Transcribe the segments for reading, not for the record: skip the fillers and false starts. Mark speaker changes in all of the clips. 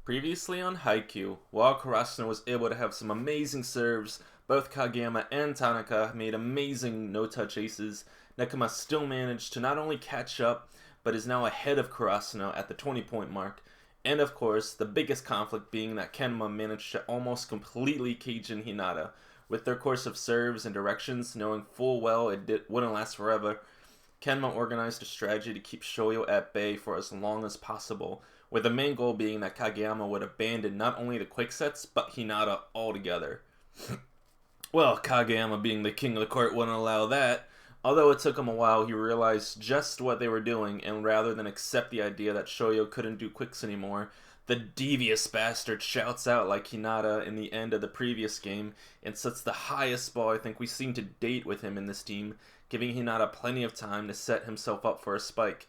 Speaker 1: Previously on Haikyu, while Karasuno was able to have some amazing serves, both Kageyama and Tanaka made amazing no-touch aces. Nekoma still managed to not only catch up, but is now ahead of Karasuno at the 20-point mark. And of course, the biggest conflict being that Kenma managed to almost completely cage in Hinata. With their course of serves and directions, knowing full well wouldn't last forever, Kenma organized a strategy to keep Shoyo at bay for as long as possible, with the main goal being that Kageyama would abandon not only the quick sets, but Hinata altogether. Well, Kageyama, being the king of the court, wouldn't allow that. Although it took him a while, he realized just what they were doing, and rather than accept the idea that Shoyo couldn't do quicks anymore, the devious bastard shouts out like Hinata in the end of the previous game, and sets the highest ball I think we've seen to date with him in this team, giving Hinata plenty of time to set himself up for a spike.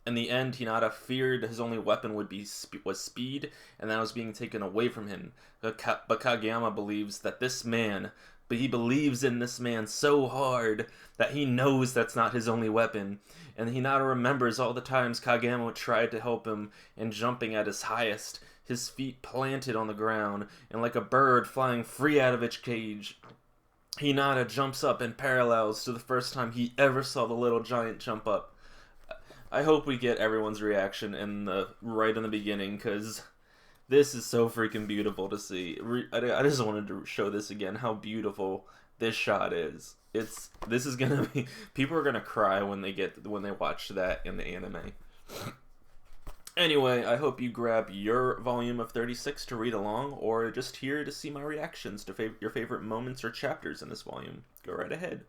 Speaker 1: In the end, Hinata feared his only weapon was speed, and that was being taken away from him. But Kageyama believes he believes in this man so hard that he knows that's not his only weapon. And Hinata remembers all the times Kageyama tried to help him, and jumping at his highest, his feet planted on the ground, and like a bird flying free out of its cage, Hinata jumps up and parallels to the first time he ever saw the little giant jump up. I hope we get everyone's reaction right in the beginning, because this is so freaking beautiful to see. I just wanted to show this again, how beautiful this shot is. This is gonna be, people are gonna cry when they watch that in the anime. Anyway, I hope you grab your volume of 36 to read along, or just here to see my reactions to your favorite moments or chapters in this volume. Go right ahead.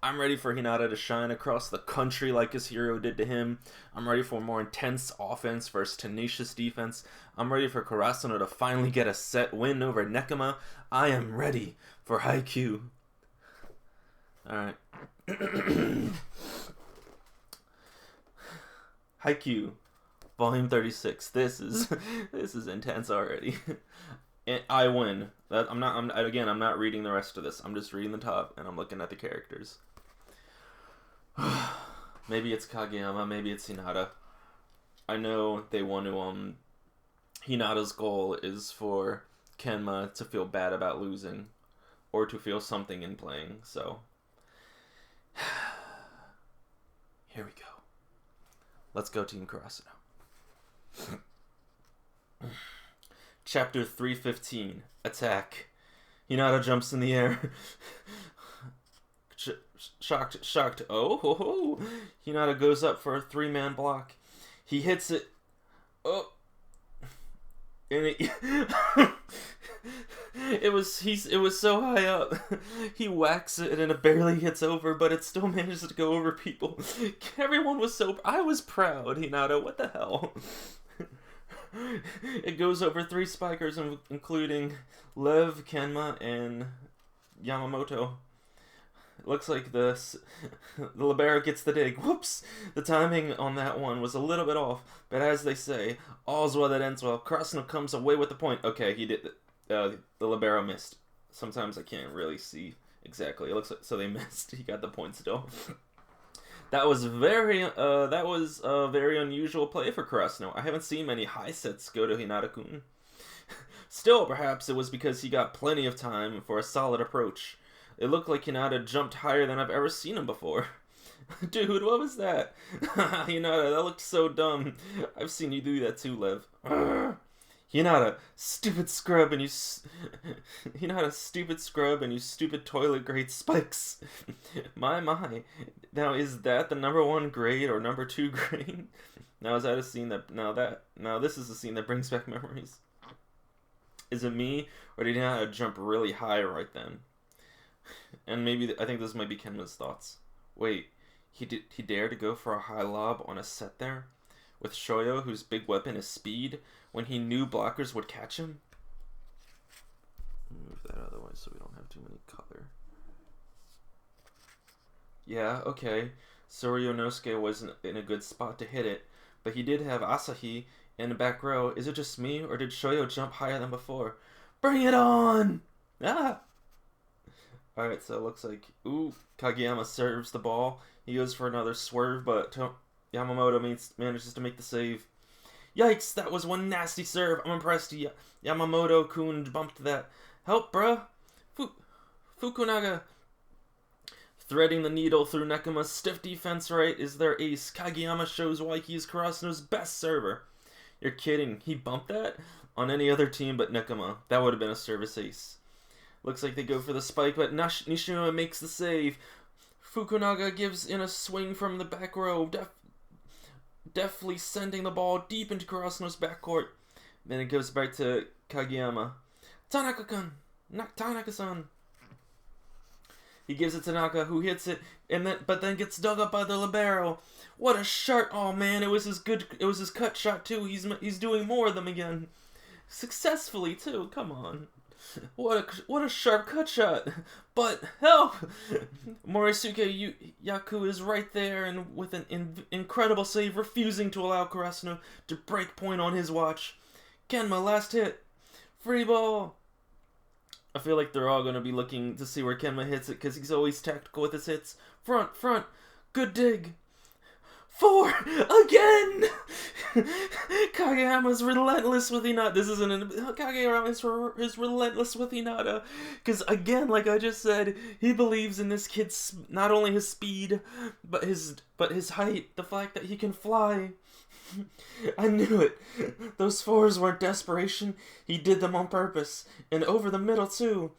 Speaker 1: I'm ready for Hinata to shine across the country like his hero did to him. I'm ready for more intense offense versus tenacious defense. I'm ready for Karasuno to finally get a set win over Nekoma. I am ready for Haikyu. Alright. Haikyu, Volume 36. This is intense already. And I win. I'm not reading the rest of this. I'm just reading the top, and I'm looking at the characters. Maybe it's Kageyama, maybe it's Hinata. I know they want to, Hinata's goal is for Kenma to feel bad about losing, or to feel something in playing, so. Here we go. Let's go, Team Karasuno. Chapter 315, Attack. Hinata jumps in the air. Shocked. Oh, ho, ho. Hinata goes up for a 3-man block. He hits it. Oh. And it was so high up. He whacks it and it barely hits over, but it still manages to go over people. Everyone was I was proud, Hinata. What the hell? It goes over 3 spikers, including Lev, Kenma, and Yamamoto. It looks like the libero gets the dig. Whoops! The timing on that one was a little bit off, but as they say, all's well that ends well. Karasuno comes away with the point. Okay, he did. The libero missed. Sometimes I can't really see exactly. It looks like, so they missed. He got the point still. That was a very unusual play for Karasuno. I haven't seen many high sets go to Hinata-kun. Still, perhaps it was because he got plenty of time for a solid approach. It looked like Hinata jumped higher than I've ever seen him before. Dude, what was that? Hinata, that looked so dumb. I've seen you do that too, Lev. Hinata, stupid scrub and you stupid toilet grade spikes. My. Now is that the number 1 grade or number 2 grade? Now is that a scene that now this is a scene that brings back memories. Is it me, or did Hinata jump really high right then? And maybe I think this might be Kenma's thoughts. Wait, he dared to go for a high lob on a set there? With Shoyo, whose big weapon is speed, when he knew blockers would catch him? Move that out of the way so we don't have too many color. Yeah, okay. Soryonosuke wasn't in a good spot to hit it, but he did have Asahi in the back row. Is it just me, or did Shoyo jump higher than before? Bring it on! Ah! Alright, so it looks like, Kageyama serves the ball. He goes for another swerve, but Yamamoto manages to make the save. Yikes, that was one nasty serve. I'm impressed. Yamamoto-kun bumped that. Help, bruh. Fukunaga. Threading the needle through Nekama's stiff defense right is their ace. Kageyama shows why he is Karasuno's best server. You're kidding. He bumped that? On any other team but Nekama. That would have been a service ace. Looks like they go for the spike, but Nishimura makes the save. Fukunaga gives in a swing from the back row, deftly sending the ball deep into Karasuno's backcourt. Then it goes back to Kageyama. Tanaka-kun! Tanaka-san! He gives it to Tanaka, who hits it, but then gets dug up by the libero. What a sharp! Oh man, it was his cut shot too. He's doing more of them again, successfully too. Come on, what a sharp cut shot! But help! Morisuke Yaku is right there and with an incredible save, refusing to allow Karasuno to break point on his watch. Kenma, last hit, free ball. I feel like they're all going to be looking to see where Kenma hits it because he's always tactical with his hits. Front, good dig. 4 again. Kageyama's relentless with Hinata. Kageyama is relentless with Hinata because again, like I just said, he believes in this kid's not only his speed but his height, the fact that he can fly. I knew it. Those 4s weren't desperation. He did them on purpose. And over the middle, too.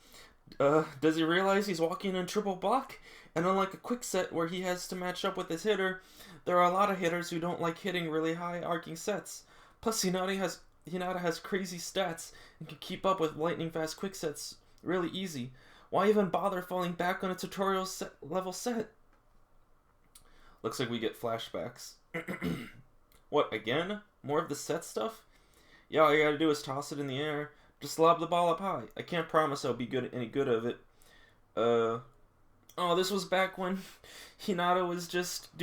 Speaker 1: Does he realize he's walking in triple block? And unlike a quick set where he has to match up with his hitter, there are a lot of hitters who don't like hitting really high arcing sets. Plus, Hinata has crazy stats and can keep up with lightning fast quick sets really easy. Why even bother falling back on a tutorial level set? Looks like we get flashbacks. What, again? More of the set stuff? Yeah, all you gotta do is toss it in the air. Just lob the ball up high. I can't promise I'll be any good of it. Oh, this was back when Hinata was just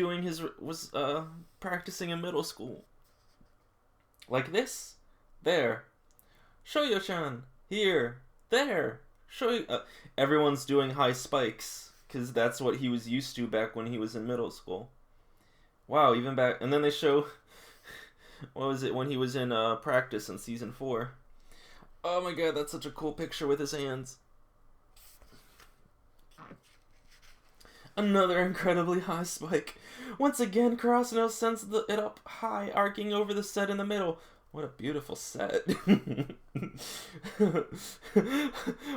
Speaker 1: practicing in middle school. Like this? There. Shoyo-chan. Here. There. Shoyo... everyone's doing high spikes, because that's what he was used to back when he was in middle school. Wow, even back... And then they show... What was it when he was in practice in season 4? Oh my god, that's such a cool picture with his hands. Another incredibly high spike. Once again, Karasuno sends it up high, arcing over the set in the middle. What a beautiful set.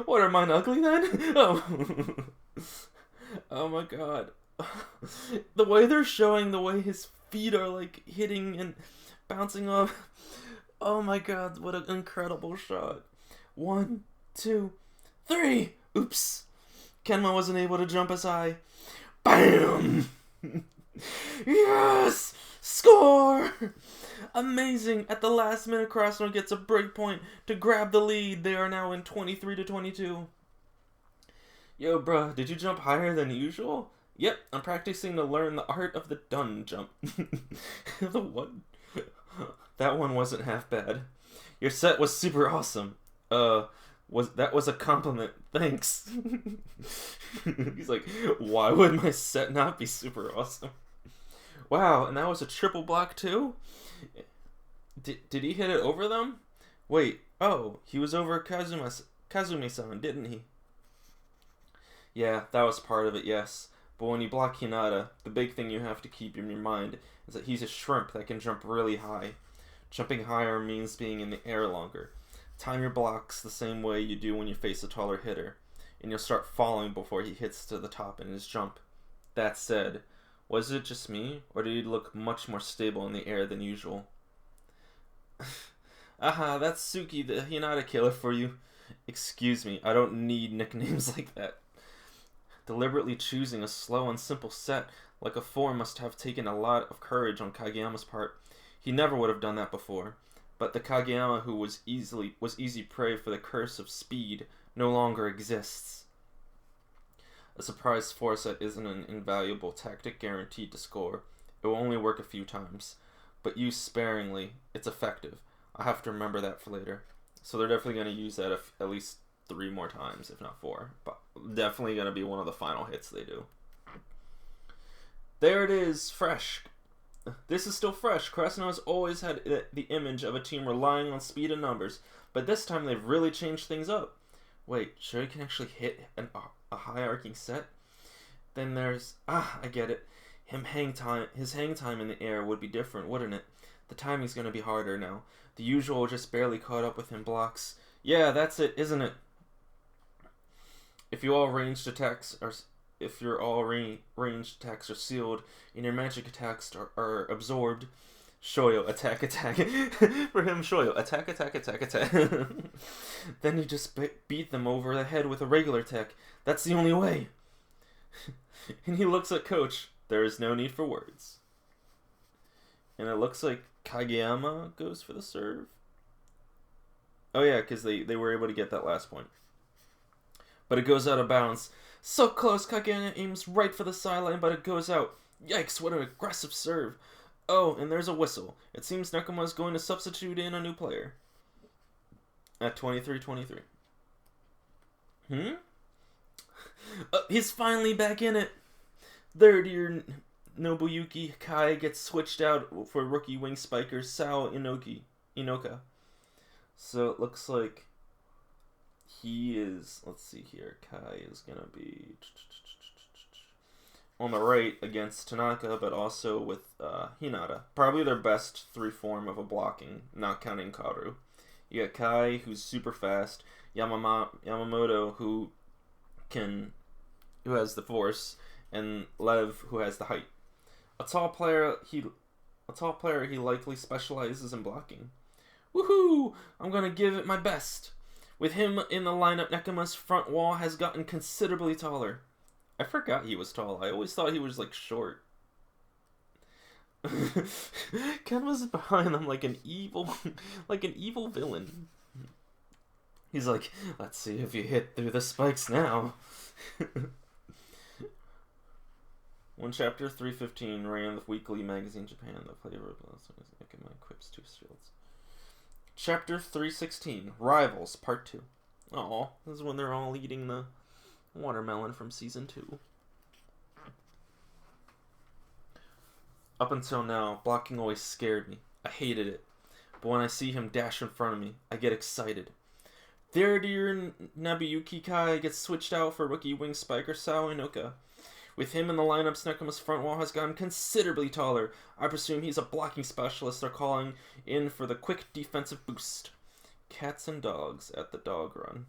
Speaker 1: What, are mine ugly then? Oh. Oh my god. The way they're showing the way his feet are like hitting and bouncing off. Oh my god, what an incredible shot. 1, 2, 3. Oops. Kenma wasn't able to jump as high. Bam! Yes! Score! Amazing. At the last minute, Karasuno gets a break point to grab the lead. They are now in 23-22. Yo, bruh, did you jump higher than usual? Yep, I'm practicing to learn the art of the dun jump. The what? That one wasn't half bad. Your set was super awesome. That was a compliment. Thanks. He's like, why would my set not be super awesome? Wow, and that was a triple block too? Did he hit it over them? Wait, oh, he was over Kazumi-san, didn't he? Yeah, that was part of it, yes. But when you block Hinata, the big thing you have to keep in your mind is that he's a shrimp that can jump really high. Jumping higher means being in the air longer. Time your blocks the same way you do when you face a taller hitter, and you'll start falling before he hits to the top in his jump. That said, was it just me, or did he look much more stable in the air than usual? Aha, that's Suki, the Hinata killer for you. Excuse me, I don't need nicknames like that. Deliberately choosing a slow and simple set like a 4 must have taken a lot of courage on Kageyama's part. He never would have done that before. But the Kageyama who was easy prey for the curse of speed no longer exists. A surprise 4 set isn't an invaluable tactic guaranteed to score. It will only work a few times. But used sparingly, it's effective. I have to remember that for later. So they're definitely going to use that at least 3 more times, if not 4. But definitely going to be one of the final hits they do. There it is, fresh. This is still fresh. Krasno has always had the image of a team relying on speed and numbers, but this time they've really changed things up. Wait, sure you can actually hit a high arcing set? Then there's... I get it. His hang time in the air would be different, wouldn't it? The timing's gonna be harder now. The usual just barely caught up with him blocks. Yeah, that's it, isn't it? If you all ranged attacks are... If your all ranged attacks are sealed and your magic attacks are absorbed, Shoyo, attack. For him, Shoyo, attack. Then you just beat them over the head with a regular attack. That's the only way. And he looks at Coach. There is no need for words. And it looks like Kageyama goes for the serve. Oh yeah, because they were able to get that last point. But it goes out of bounds. So close, Kageyama aims right for the sideline, but it goes out. Yikes, what an aggressive serve. Oh, and there's a whistle. It seems Nekoma is going to substitute in a new player. At 23-23. He's finally back in it. Third-year Nobuyuki Kai gets switched out for rookie wing spiker Sao Inoka. So it looks like he is... Let's see here. Kai is going to be... on the right against Tanaka, but also with Hinata. Probably their best 3-form of a blocking, not counting Kaoru. You got Kai, who's super fast, Yamamoto, who has the force, and Lev, who has the height. A tall player he likely specializes in blocking. Woohoo! I'm gonna give it my best. With him in the lineup, Nekoma's front wall has gotten considerably taller. I forgot he was tall. I always thought he was, like, short. Kenma's behind them like an evil villain. He's like, let's see if you hit through the spikes now. One chapter 315 ran the weekly magazine Japan. The flavor of Nekoma equips 2 shields. Chapter 316 Rivals Part 2. Aw, this is when they're all eating the watermelon from season 2. Up until now, blocking always scared me. I hated it. But when I see him dash in front of me, I get excited. Third-year Nobuyuki Kai gets switched out for rookie wing spiker Sao Inoka. With him in the lineup, Nekoma's front wall has gotten considerably taller. I presume he's a blocking specialist they're calling in for the quick defensive boost. Cats and dogs at the dog run.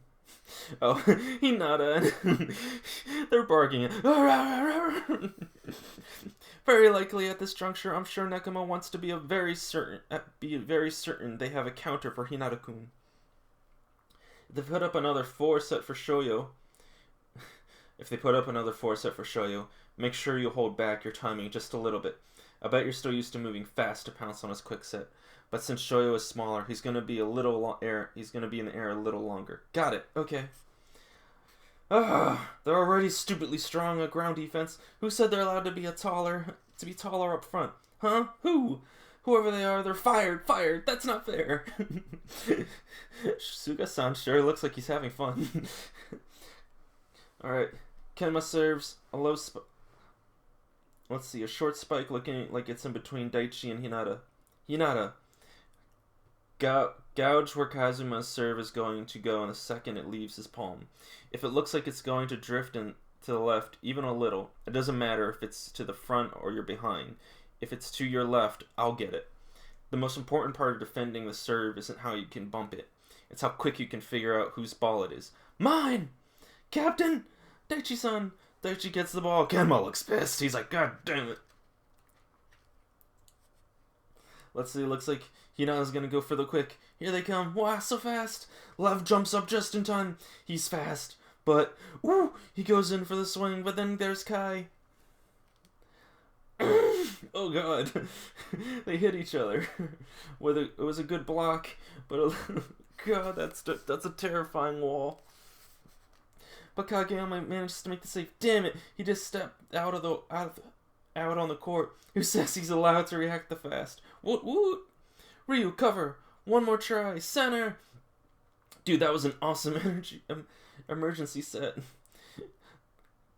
Speaker 1: Oh, Hinata. They're barking. Very likely at this juncture, I'm sure Nekoma wants to be very certain they have a counter for Hinata-kun. If they put up another 4 set for Shoyo, make sure you hold back your timing just a little bit. I bet you're still used to moving fast to pounce on his quick set. But since Shoyo is smaller, he's going to be in the air a little longer. Got it. Okay. They're already stupidly strong at ground defense. Who said they're allowed to be taller up front? Huh? Who? Whoever they are, they're fired. That's not fair. Suga-san sure looks like he's having fun. Alright. Kenma serves a low let's see, a short spike looking like it's in between Daichi and Hinata. Gouge where Kazuma's serve is going to go in the second it leaves his palm. If it looks like it's going to drift to the left, even a little, it doesn't matter if it's to the front or you're behind. If it's to your left, I'll get it. The most important part of defending the serve isn't how you can bump it. It's how quick you can figure out whose ball it is. Mine! Captain! Daichi-san! Daichi gets the ball. Kenma looks pissed. He's like, God damn it. Let's see, looks like Hinata's gonna go for the quick. Here they come. Wow, so fast. Lev jumps up just in time. He's fast. But, ooh, he goes in for the swing, but then there's Kai. Oh god. They hit each other. It was a good block, but god, that's a terrifying wall. But Kageyama manages to make the save. Damn it! He just stepped out on the court. Who says he's allowed to react the fast? Woot woot! Ryu, cover! One more try! Center! Dude, that was an awesome emergency set.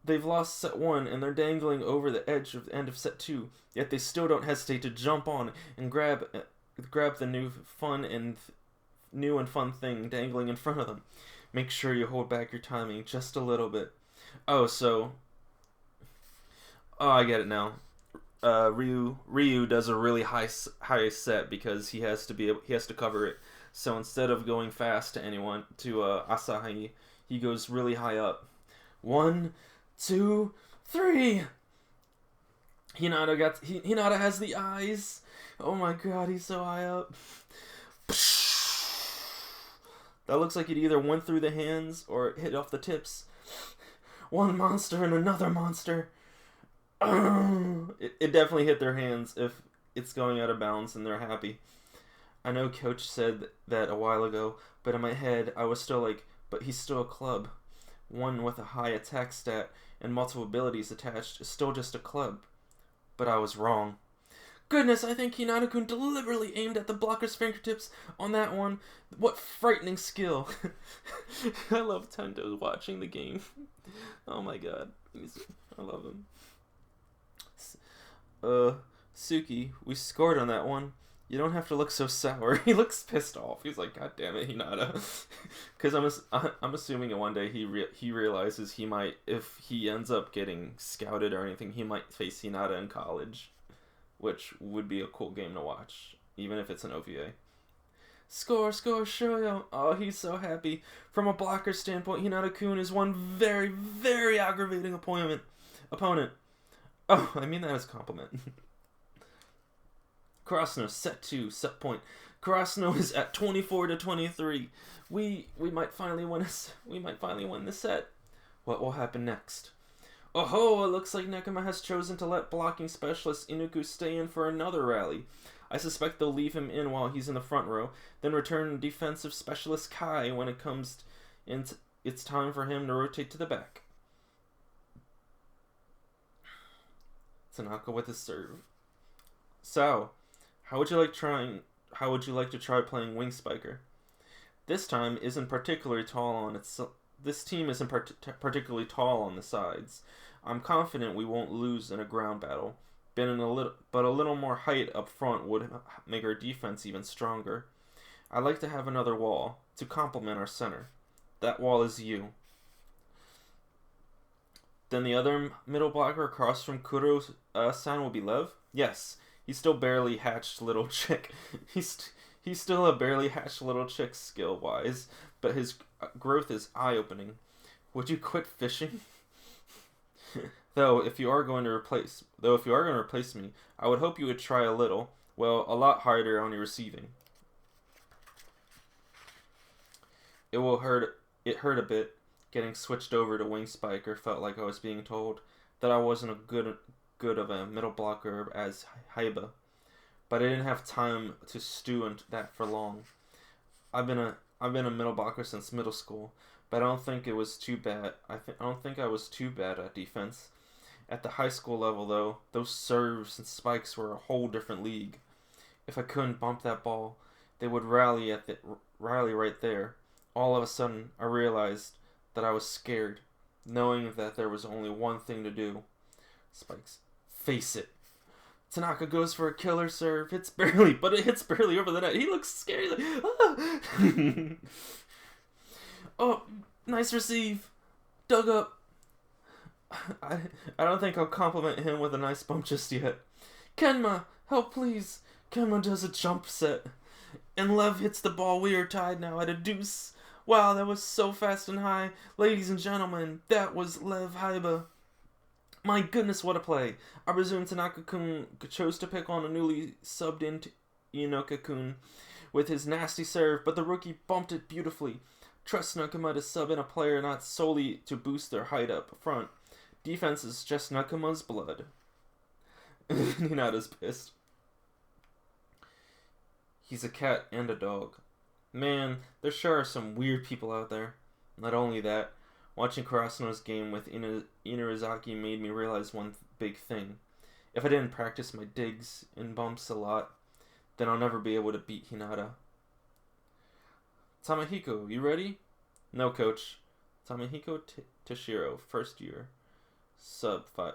Speaker 1: They've lost set 1 and they're dangling over the edge of the end of set 2, yet they still don't hesitate to jump on and grab the new and fun thing dangling in front of them. Make sure you hold back your timing just a little bit. Oh, I get it now. Ryu does a really high set because he has to cover it. So instead of going fast to Asahi, he goes really high up. 1, 2, 3. Hinata has the eyes. Oh my god, he's so high up. That looks like it either went through the hands or hit off the tips. One monster and another monster. It definitely hit their hands if it's going out of bounds and they're happy. I know Coach said that a while ago, but in my head I was still like, but he's still a club. One with a high attack stat and multiple abilities attached is still just a club. But I was wrong. Goodness, I think Hinata-kun deliberately aimed at the blocker's fingertips on that one. What frightening skill. I love Tendo watching the game. Oh my god. I love him. Suki, we scored on that one. You don't have to look so sour. He looks pissed off. He's like, God damn it, Hinata. Because I'm assuming that one day he realizes he might, if he ends up getting scouted or anything, he might face Hinata in college, which would be a cool game to watch, even if it's an OVA. Score, Shoyo. Oh, he's so happy. From a blocker standpoint, Hinata-kun is one very, very aggravating opponent. Oh, I mean that as a compliment. Karasuno, set 2, set point. Karasuno is at 24-23. We might finally win the set. What will happen next? Oh ho, it looks like Nekoma has chosen to let blocking specialist Inuku stay in for another rally. I suspect they'll leave him in while he's in the front row, then return defensive specialist Kai when it's time for him to rotate to the back. Tanaka with his serve. So, how would you like to try playing Wing Spiker? This team isn't particularly tall on the sides. I'm confident we won't lose in a ground battle, but a little more height up front would make our defense even stronger. I'd like to have another wall to complement our center. That wall is you. Then the other middle blocker across from Kuro-san will be Lev? Yes, he's still barely hatched little chick. He's still a barely hatched little chick skill-wise, but his growth is eye-opening. Would you quit fishing? Though if you are going to replace me, I would hope you would try a lot harder on your receiving. It hurt a bit. Getting switched over to Wing Spiker felt like I was being told that I wasn't a good of a middle blocker as Haiba, but I didn't have time to stew in that for long. I've been a middle blocker since middle school, but I don't think it was too bad. I don't think I was too bad at defense. At the high school level, though, those serves and spikes were a whole different league. If I couldn't bump that ball, they would rally right there. All of a sudden, I realized that I was scared, knowing that there was only one thing to do. Spikes. Face it. Tanaka goes for a killer serve. It hits barely over the net. He looks scary. Like, ah! Oh, nice receive. Dug up. I don't think I'll compliment him with a nice bump just yet. Kenma, help please. Kenma does a jump set. And Lev hits the ball. We are tied now at a deuce. Wow, that was so fast and high. Ladies and gentlemen, that was Lev Haiba. My goodness, what a play. I presume Tanaka-kun chose to pick on a newly subbed in Inoka-kun with his nasty serve, but the rookie bumped it beautifully. Trust Nakama to sub in a player not solely to boost their height up front. Defense is just Nakama's blood. Hinata's pissed. He's a cat and a dog. Man, there sure are some weird people out there. Not only that, watching Karasuno's game with Inurizaki made me realize one big thing. If I didn't practice my digs and bumps a lot, then I'll never be able to beat Hinata. Tamahiko, you ready? No, coach. Tamahiko Toshiro, first year. sub 5'8".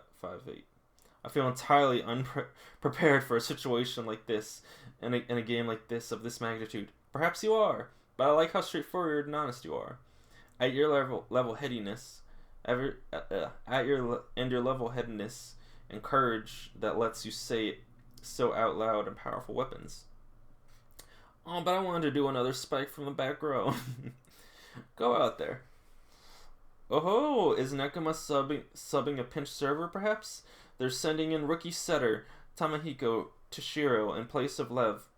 Speaker 1: I feel entirely unprepared for a situation like this, in a game like this of this magnitude. Perhaps you are, but I like how straightforward and honest you are. At your level headiness, your level headedness and courage that lets you say it so out loud and powerful weapons. Oh, but I wanted to do another spike from the back row. Go out there. Oh, is Nekoma subbing a pinch server, perhaps? They're sending in rookie setter Tamahiko Toshiro in place of Lev.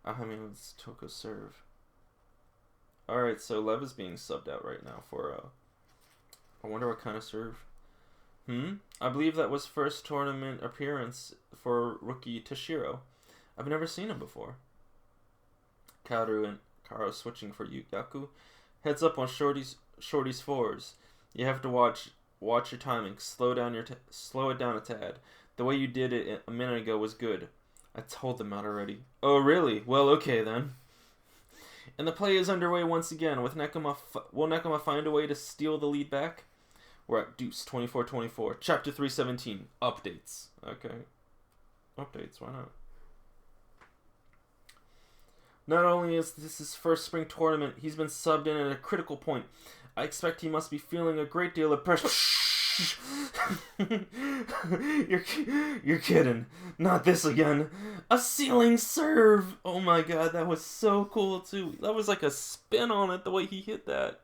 Speaker 1: It's Toko serve. Alright, so Lev is being subbed out right now for, I wonder what kind of serve. I believe that was first tournament appearance for rookie Toshiro. I've never seen him before. Kaoru and Karo switching for Yaku. Heads up on Shorty's fours. You have to watch your timing. Slow it down a tad. The way you did it a minute ago was good. I told them that already. Oh, really? Well, okay then. And the play is underway once again. With Nekoma, will Nekoma find a way to steal the lead back? We're at Deuce 24-24. Chapter 317. Updates. Okay. Updates. Why not? Not only is this his first spring tournament, he's been subbed in at a critical point. I expect he must be feeling a great deal of pressure. You're kidding. Not this again. A ceiling serve. Oh my god, that was so cool too. That was like a spin on it, the way he hit that.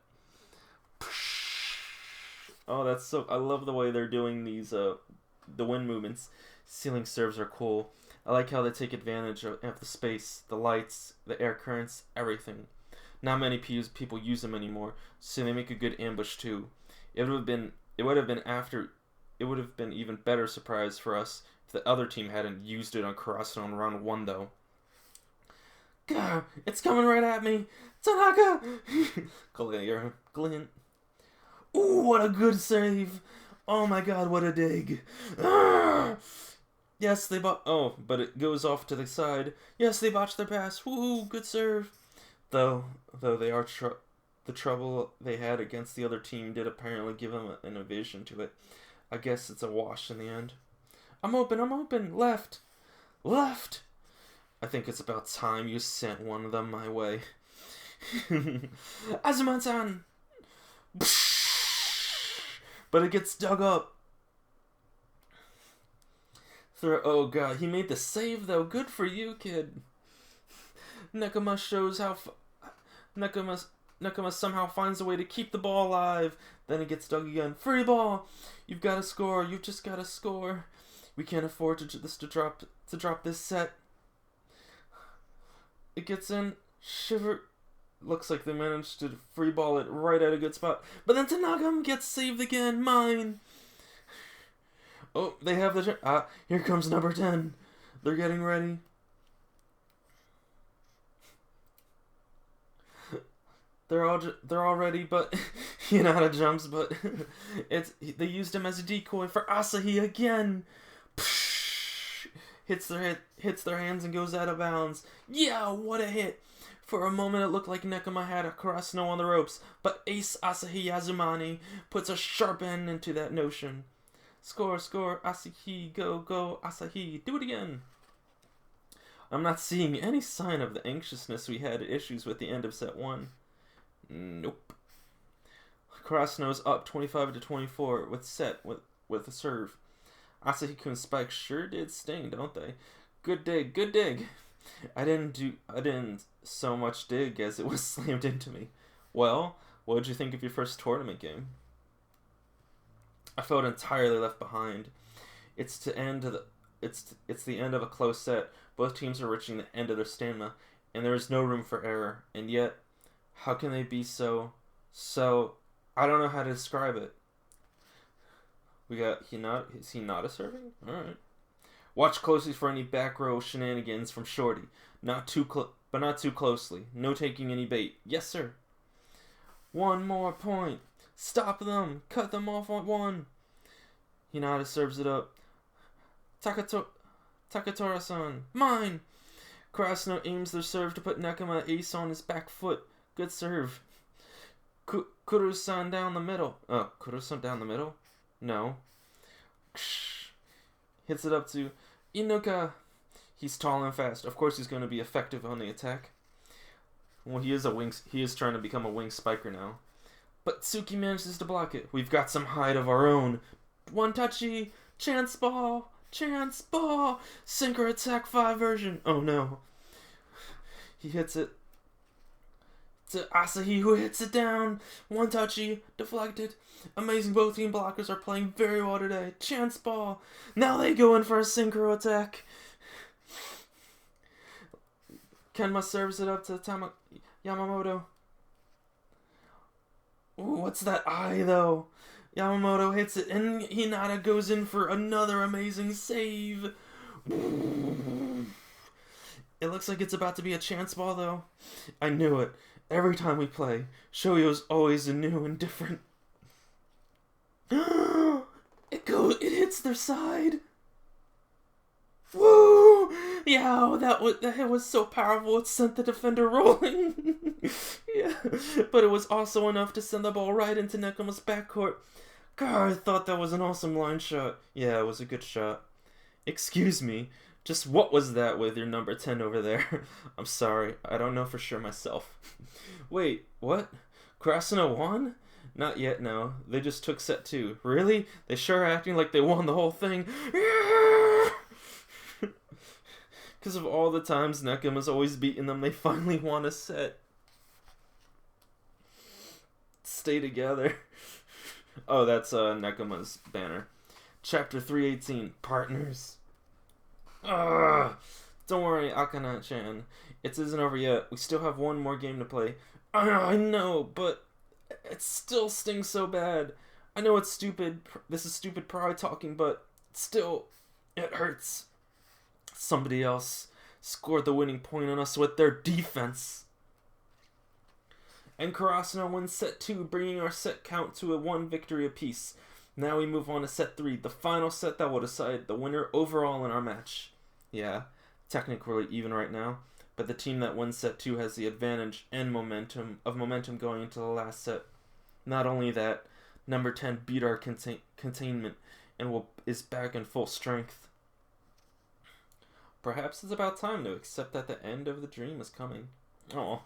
Speaker 1: Oh, that's so... I love the way they're doing these, the wind movements. Ceiling serves are cool. I like how they take advantage of the space, the lights, the air currents, everything. Not many people use them anymore, so they make a good ambush too. It would have been even better surprise for us if the other team hadn't used it on Karasuno in round 1 though. Gah, it's coming right at me! Tanaka! Glint. Ooh, what a good save! Oh my god, what a dig! Ah! Yes, they bought... Oh, but it goes off to the side. Yes, they botched their pass. Woohoo, good serve. Though they are the trouble they had against the other team did apparently give them an evasion to it. I guess it's a wash in the end. I'm open. Left. I think it's about time you sent one of them my way. Azuma-san! But it gets dug up. Oh god, he made the save though. Good for you, kid. Nekoma shows how Nekoma somehow finds a way to keep the ball alive. Then it gets dug again. Free ball. You've got to score. You've just got to score. We can't afford to drop this set. It gets in. Shiver. Looks like they managed to free ball it right at a good spot. But then Tanaka gets saved again. Mine. Oh, they have the... here comes number 10. They're getting ready. They're all ready, but... Hinata jumps, but... they used him as a decoy for Asahi again. Hits their hands and goes out of bounds. Yeah, what a hit. For a moment it looked like Nekoma had a Karasuno on the ropes, but Ace Asahi Azumani puts a sharp end into that notion. Score, Asahi, go, Asahi, do it again. I'm not seeing any sign of the anxiousness we had issues with the end of set 1. Nope. Karasuno's up 25-24 with a serve. Asahi-kun's spikes sure did sting, don't they? Good dig. I didn't so much dig as it was slammed into me. Well, what did you think of your first tournament game? I felt entirely left behind. It's the end of a close set. Both teams are reaching the end of their stamina, and there is no room for error. And yet, how can they be so? I don't know how to describe it. We got Hinata. Is Hinata serving? All right. Watch closely for any back row shenanigans from Shorty. Not too closely. No taking any bait. Yes, sir. One more point. Stop them. Cut them off on 1. Hinata serves it up. Takatora-san. Mine. Karasuno aims their serve to put Nekoma ace on his back foot. Good serve. Kuru-san down the middle. Oh, Kuru-san down the middle? No. Hits it up to Inuka. He's tall and fast. Of course he's going to be effective on the attack. Well, he is trying to become a wing spiker now. But Tsuki manages to block it. We've got some height of our own. One touchy. Chance ball. Chance ball. Synchro attack 5 version. Oh no. He hits it to Asahi, who hits it down. One touchy. Deflected. Amazing, both team blockers are playing very well today. Chance ball. Now they go in for a synchro attack. Kenma serves it up to Yamamoto. Ooh, what's that eye, though? Yamamoto hits it, and Hinata goes in for another amazing save. It looks like it's about to be a chance ball, though. I knew it. Every time we play, Shoyo's always new and different. It hits their side. Woo! Yeah, that was so powerful. It sent the defender rolling. Yeah, but it was also enough to send the ball right into Nekoma's backcourt. God, I thought that was an awesome line shot. Yeah, it was a good shot. Excuse me, just what was that with your number 10 over there? I'm sorry, I don't know for sure myself. Wait, what? Krasno won? Not yet, no. They just took set 2. Really? They sure are acting like they won the whole thing. Because of all the times Nekoma's always beaten them, they finally won a set. Stay together. Oh, that's Nekoma's banner. Chapter 318, Partners. Ugh. Don't worry, Akana-chan. It isn't over yet. We still have one more game to play. I know, but it still stings so bad. I know it's stupid. This is stupid pride talking, but still, it hurts. Somebody else scored the winning point on us with their defense. And Karasuno wins set 2, bringing our set count to a 1 victory apiece. Now we move on to set 3, the final set that will decide the winner overall in our match. Yeah, technically even right now, but the team that wins set 2 has the advantage and momentum going into the last set. Not only that, number 10 beat our containment and is back in full strength. Perhaps it's about time to accept that the end of the dream is coming. Oh,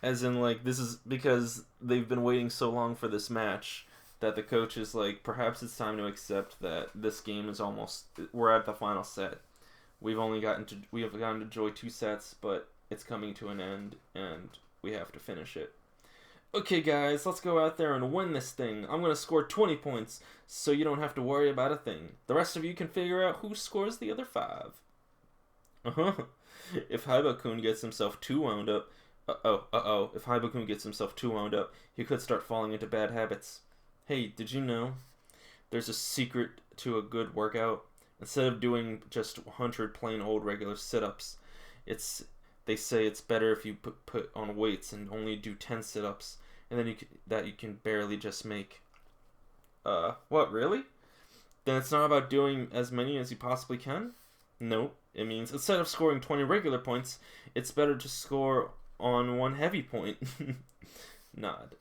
Speaker 1: as in, like, this is because they've been waiting so long for this match that the coach is like, perhaps it's time to accept that this game is we're at the final set. We have gotten to enjoy 2 sets, but it's coming to an end, and we have to finish it. Okay, guys, let's go out there and win this thing. I'm going to score 20 points, so you don't have to worry about a thing. The rest of you can figure out who scores the other 5. If Haiba-kun gets himself too wound up, if Haiba-kun gets himself too wound up, he could start falling into bad habits. Hey, did you know there's a secret to a good workout? Instead of doing just 100 plain old regular sit-ups, they say it's better if you put on weights and only do 10 sit-ups, and then you can barely just make. What, really? Then it's not about doing as many as you possibly can? Nope. It means instead of scoring 20 regular points, it's better to score on 1 heavy point. Nod.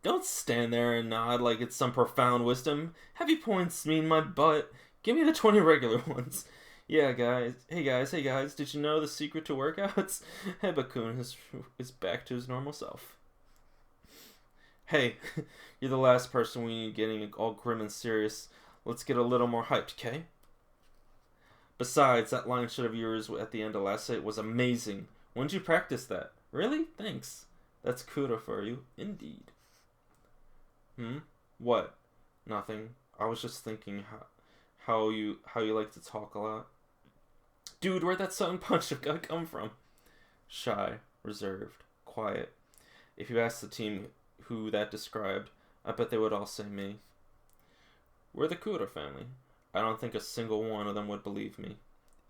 Speaker 1: Don't stand there and nod like it's some profound wisdom. Heavy points mean my butt. Give me the 20 regular ones. Yeah, guys. Hey, guys. Did you know the secret to workouts? Haiba-kun is back to his normal self. Hey, you're the last person we need getting all grim and serious. Let's get a little more hyped, okay? Besides, that line shot of yours at the end of last set was amazing. When did you practice that? Really? Thanks. That's kudo for you. Indeed. What? Nothing. I was just thinking how you like to talk a lot. Dude, where'd that sudden punch of guy come from? Shy, reserved, quiet. If you asked the team who that described, I bet they would all say me. We're the Kuro family. I don't think a single one of them would believe me.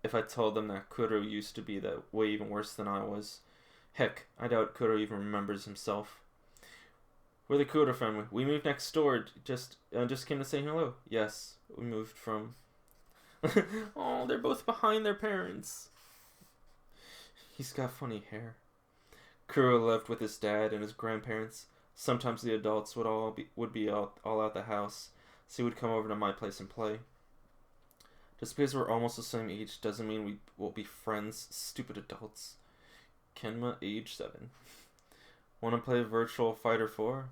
Speaker 1: If I told them that Kuro used to be that way even worse than I was. Heck, I doubt Kuro even remembers himself. We're the Kuro family. We moved next door. Just came to say hello. Yes, we moved from... Oh, they're both behind their parents. He's got funny hair. Kuro lived with his dad and his grandparents. Sometimes the adults would be all out the house. so he would come over to my place and play. Just because we're almost the same age doesn't mean we will be friends, stupid adults. Kenma, age 7. Want to play Virtual Fighter 4?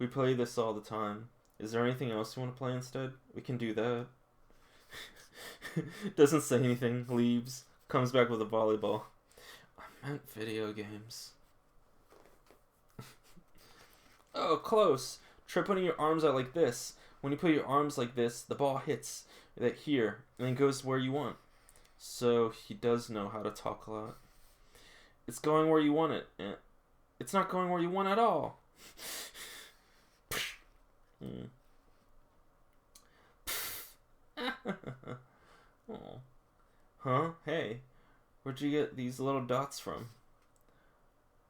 Speaker 1: We play this all the time. Is there anything else you want to play instead? We can do that. Doesn't say anything, leaves, comes back with a volleyball. I meant video games. Oh, close. Try putting your arms out like this. When you put your arms like this, the ball hits that here and then goes where you want. So he does know how to talk a lot. It's going where you want it. It's not going where you want at all. Oh. Huh? Hey, where'd you get these little dots from?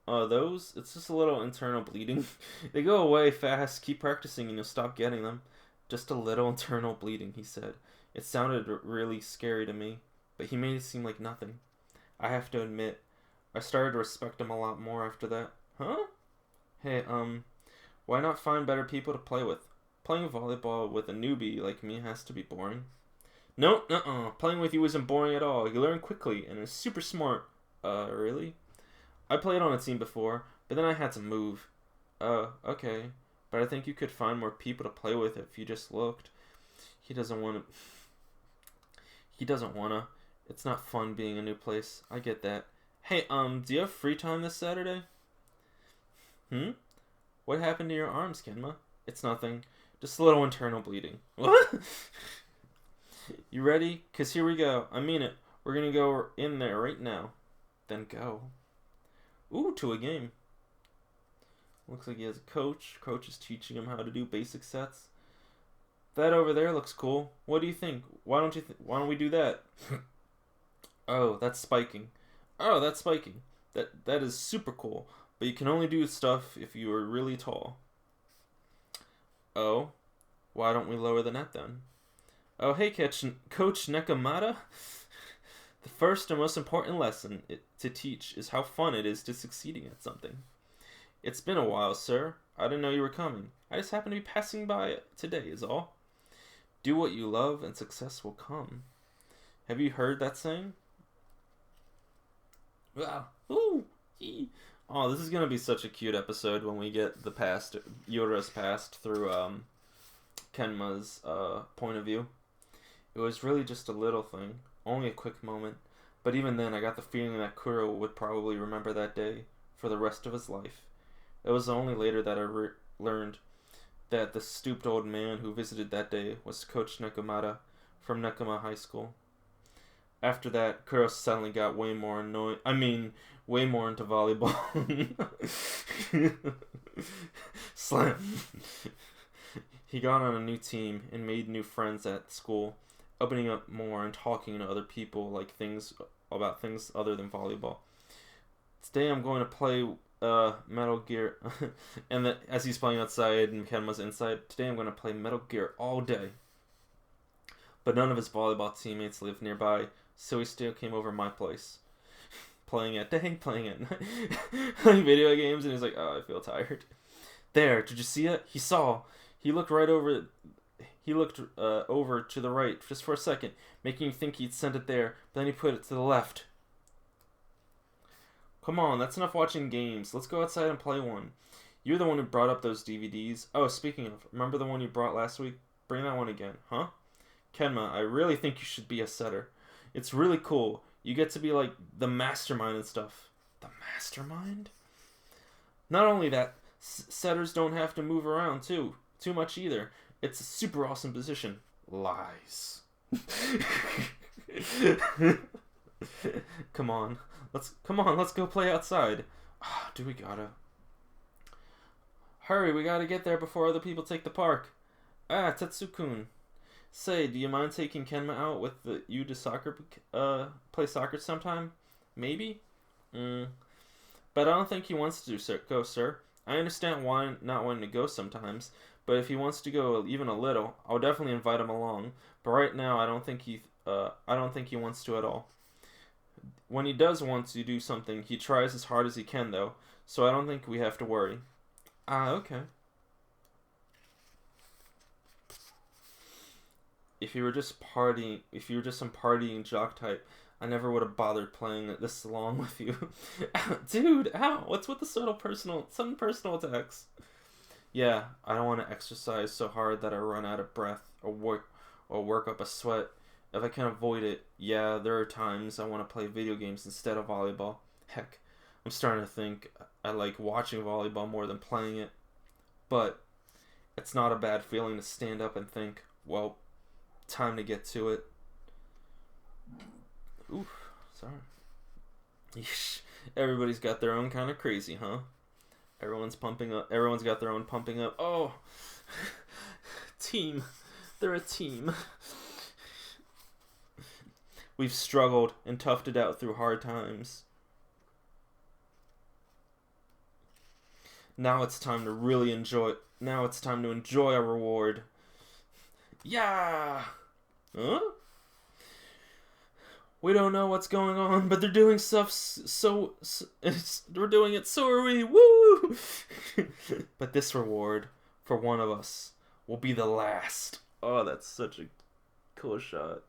Speaker 1: Those? It's just a little internal bleeding. They go away fast. Keep practicing and you'll stop getting them. Just a little internal bleeding, he said. It sounded really scary to me, but he made it seem like nothing. I have to admit, I started to respect him a lot more after that. Huh? Hey, why not find better people to play with? Playing volleyball with a newbie like me has to be boring. No, playing with you isn't boring at all. You learn quickly and are super smart. Really? I played on a team before, but then I had to move. Okay. But I think you could find more people to play with if you just looked. He doesn't want to. It's not fun being a new place. I get that. Hey, do you have free time this Saturday? What happened to your arms, Kenma? It's nothing. Just a little internal bleeding. What? You ready? 'Cause here we go. I mean it. We're gonna go in there right now. Then go. Ooh, to a game. Looks like he has a coach. Coach is teaching him how to do basic sets. That over there looks cool. What do you think? Why don't we do that? Oh, that's spiking. That is super cool. But you can only do stuff if you are really tall. Oh, why don't we lower the net then? Oh, hey, Coach Nekomata. The first and most important lesson to teach is how fun it is to succeeding at something. It's been a while, sir. I didn't know you were coming. I just happened to be passing by today is all. Do what you love and success will come. Have you heard that saying? Wow. Ooh. Oh, this is going to be such a cute episode when we get the past, Yora's past through Kenma's point of view. It was really just a little thing, only a quick moment, but even then I got the feeling that Kuro would probably remember that day for the rest of his life. It was only later that I learned that the stooped old man who visited that day was Coach Nekomata from Nekoma High School. After that, Kuro suddenly got way more into volleyball. Slam. He got on a new team and made new friends at school, opening up more and talking to other people about things other than volleyball. Today I'm going to play Metal Gear, and as he's playing outside and Kenma's inside, today I'm going to play Metal Gear all day. But none of his volleyball teammates live nearby, so he still came over my place. Playing at day, playing at night, playing video games, and he's like, oh, I feel tired. There, did you see it? He looked right over. He looked over to the right just for a second, making you think he'd sent it there, but then he put it to the left. Come on, that's enough watching games. Let's go outside and play one. You're the one who brought up those DVDs. Oh, speaking of, remember the one you brought last week? Bring that one again, huh? Kenma, I really think you should be a setter. It's really cool. You get to be like the mastermind and stuff. The mastermind? Not only that, setters don't have to move around too much either. It's a super awesome position. Lies. Come on, let's go play outside. Do we gotta? Hurry, we gotta get there before other people take the park. Tetsu-kun. Say, do you mind taking Kenma out with you to play soccer sometime? Maybe? But I don't think he wants to go, sir. I understand why not wanting to go sometimes, but if he wants to go even a little, I'll definitely invite him along. But right now, I don't think he wants to at all. When he does want to do something, he tries as hard as he can, though, so I don't think we have to worry. Ah, okay. If you were just some partying jock type, I never would have bothered playing it this long with you. Dude, ow, what's with the sudden personal attacks? Yeah, I don't want to exercise so hard that I run out of breath or work up a sweat. If I can avoid it, yeah, there are times I want to play video games instead of volleyball. Heck, I'm starting to think I like watching volleyball more than playing it. But it's not a bad feeling to stand up and think, well, time to get to it. Oof, sorry. Yeesh. Everybody's got their own kind of crazy, huh? Everyone's pumping up. Everyone's got their own pumping up. Oh, team. They're a team. We've struggled and toughed it out through hard times. Now it's time to really enjoy. Now it's time to enjoy our reward. Yeah. Huh? We don't know what's going on, but they're doing stuff we're doing it, so are we. Woo! But this reward for one of us will be the last. Oh, that's such a cool shot.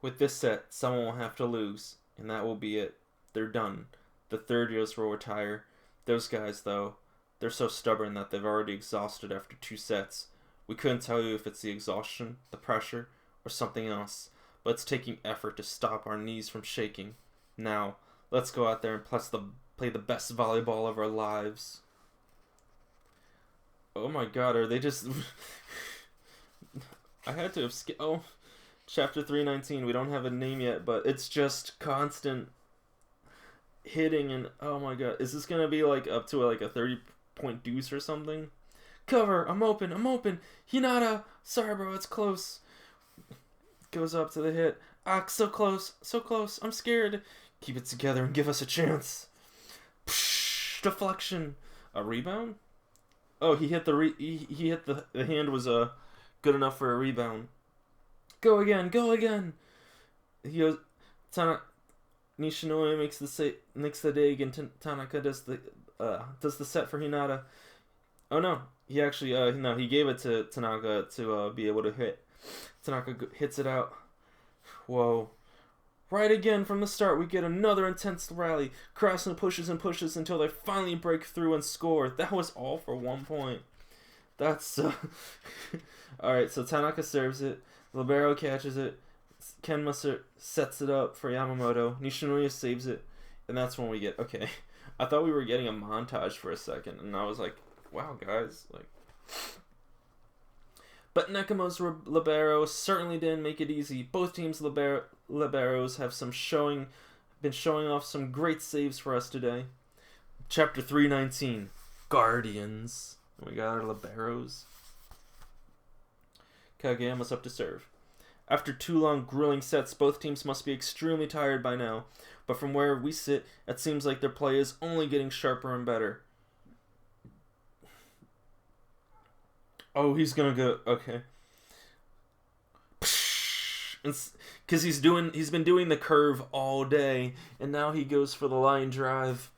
Speaker 1: With this set, someone will have to lose, and that will be it. They're done. The third years will retire. Those guys, though, they're so stubborn that they've already exhausted after 2 sets. We couldn't tell you if it's the exhaustion, the pressure, or something else, but it's taking effort to stop our knees from shaking. Now, let's go out there and play the best volleyball of our lives. Oh my god, are they just... I had to have Oh, Chapter 319, we don't have a name yet, but it's just constant hitting and... Oh my god, is this gonna be like up to like a 30-point deuce or something? Cover! I'm open! Hinata! Sorry bro, it's close. Goes up to the hit. Ah, so close! I'm scared. Keep it together and give us a chance. Psh, deflection. A rebound? Oh, he hit he hit the hand was good enough for a rebound. Go again. He goes. Nishinoya makes the dig, and Tanaka does the set for Hinata. Oh no, he actually he gave it to Tanaka to be able to hit. Tanaka hits it out. Whoa. Right again from the start, we get another intense rally. Krasna pushes until they finally break through and score. That was all for 1 point. That's alright, so Tanaka serves it. Libero catches it. Kenma sets it up for Yamamoto. Nishinoya saves it. And that's when we get... Okay. I thought we were getting a montage for a second. And I was like, wow, guys. Like... But Nekoma's libero certainly didn't make it easy. Both teams' liberos have been showing off some great saves for us today. Chapter 319. Guardians. We got our liberos. Kageyama's up to serve. After 2 long grueling sets, both teams must be extremely tired by now. But from where we sit, it seems like their play is only getting sharper and better. Oh, he's gonna go... Okay. Because he's been doing the curve all day, and now he goes for the line drive.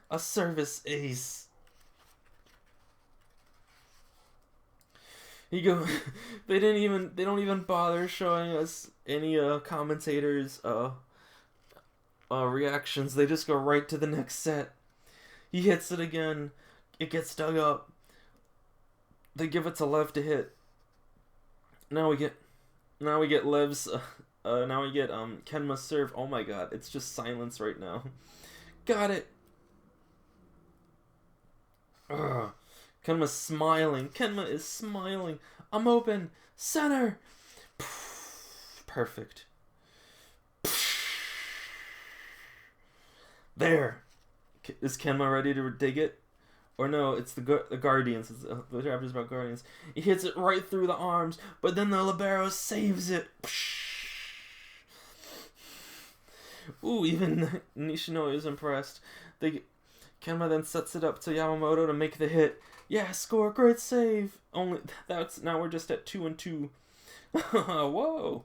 Speaker 1: A service ace. They don't even bother showing us any commentators reactions. They just go right to the next set. He hits it again. It gets dug up. They give it to Lev to hit. Now we get Lev's Kenma's serve. Oh my god, it's just silence right now. Got it. Ugh. Kenma is smiling. I'm open. Center. Perfect. There. Is Kenma ready to dig it? Or no, it's the Guardians. The chapter's about Guardians. He hits it right through the arms, but then the libero saves it. Ooh, even Nishinoya is impressed. Kenma then sets it up to Yamamoto to make the hit. Yeah, score, great save. Only that's now we're just at 2-2. Whoa.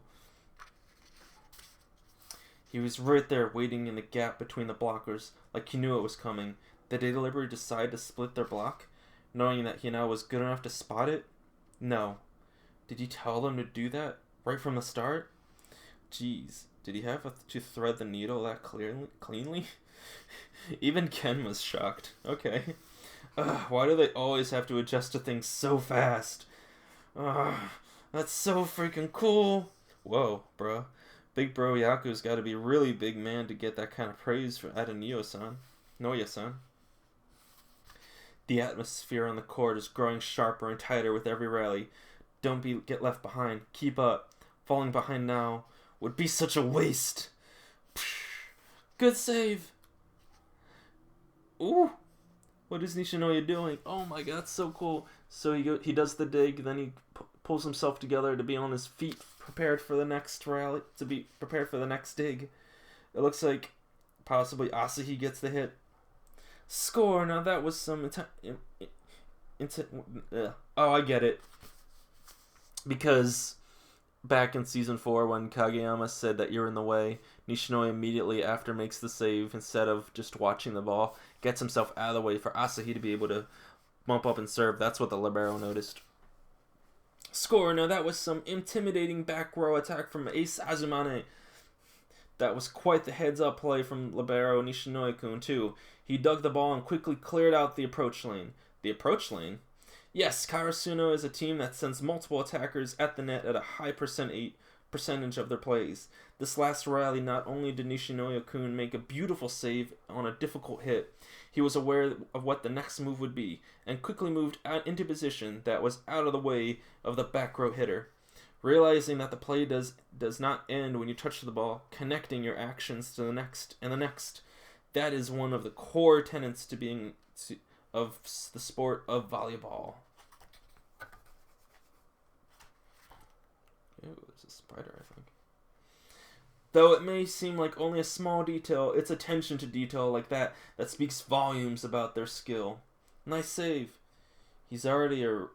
Speaker 1: He was right there waiting in the gap between the blockers, like he knew it was coming. Did they deliberately decide to split their block, knowing that Hinata was good enough to spot it? No. Did you tell them to do that right from the start? Jeez, did he have to thread the needle that cleanly? Even Ken was shocked. Okay. Why do they always have to adjust to things so fast? That's so freaking cool. Whoa, bruh. Big bro Yaku's got to be really big man to get that kind of praise out of Noya-san. The atmosphere on the court is growing sharper and tighter with every rally. Don't get left behind. Keep up. Falling behind now would be such a waste. Good save. Ooh. What is Nishinoya doing? Oh my god, so cool. So he does the dig, then he pulls himself together to be on his feet, prepared for the next rally, to be prepared for the next dig. It looks like possibly Asahi gets the hit. Score. Now that was some oh, I get it. Because back in season 4, when Kageyama said that you're in the way, Nishinoya immediately after makes the save, instead of just watching the ball, gets himself out of the way for Asahi to be able to bump up and serve. That's what the libero noticed. Score. Now that was some intimidating back row attack from Ace Azumane. That was quite the heads-up play from libero Nishinoya-kun too. He dug the ball and quickly cleared out the approach lane. The approach lane? Yes, Karasuno is a team that sends multiple attackers at the net at a high percentage of their plays. This last rally, not only did Nishinoya-kun make a beautiful save on a difficult hit, he was aware of what the next move would be, and quickly moved out into position that was out of the way of the back row hitter. Realizing that the play does not end when you touch the ball, connecting your actions to the next and the next. That is one of the core tenets of the sport of volleyball. Ew, there's a spider, I think. Though it may seem like only a small detail, it's attention to detail like that speaks volumes about their skill. Nice save. He's already a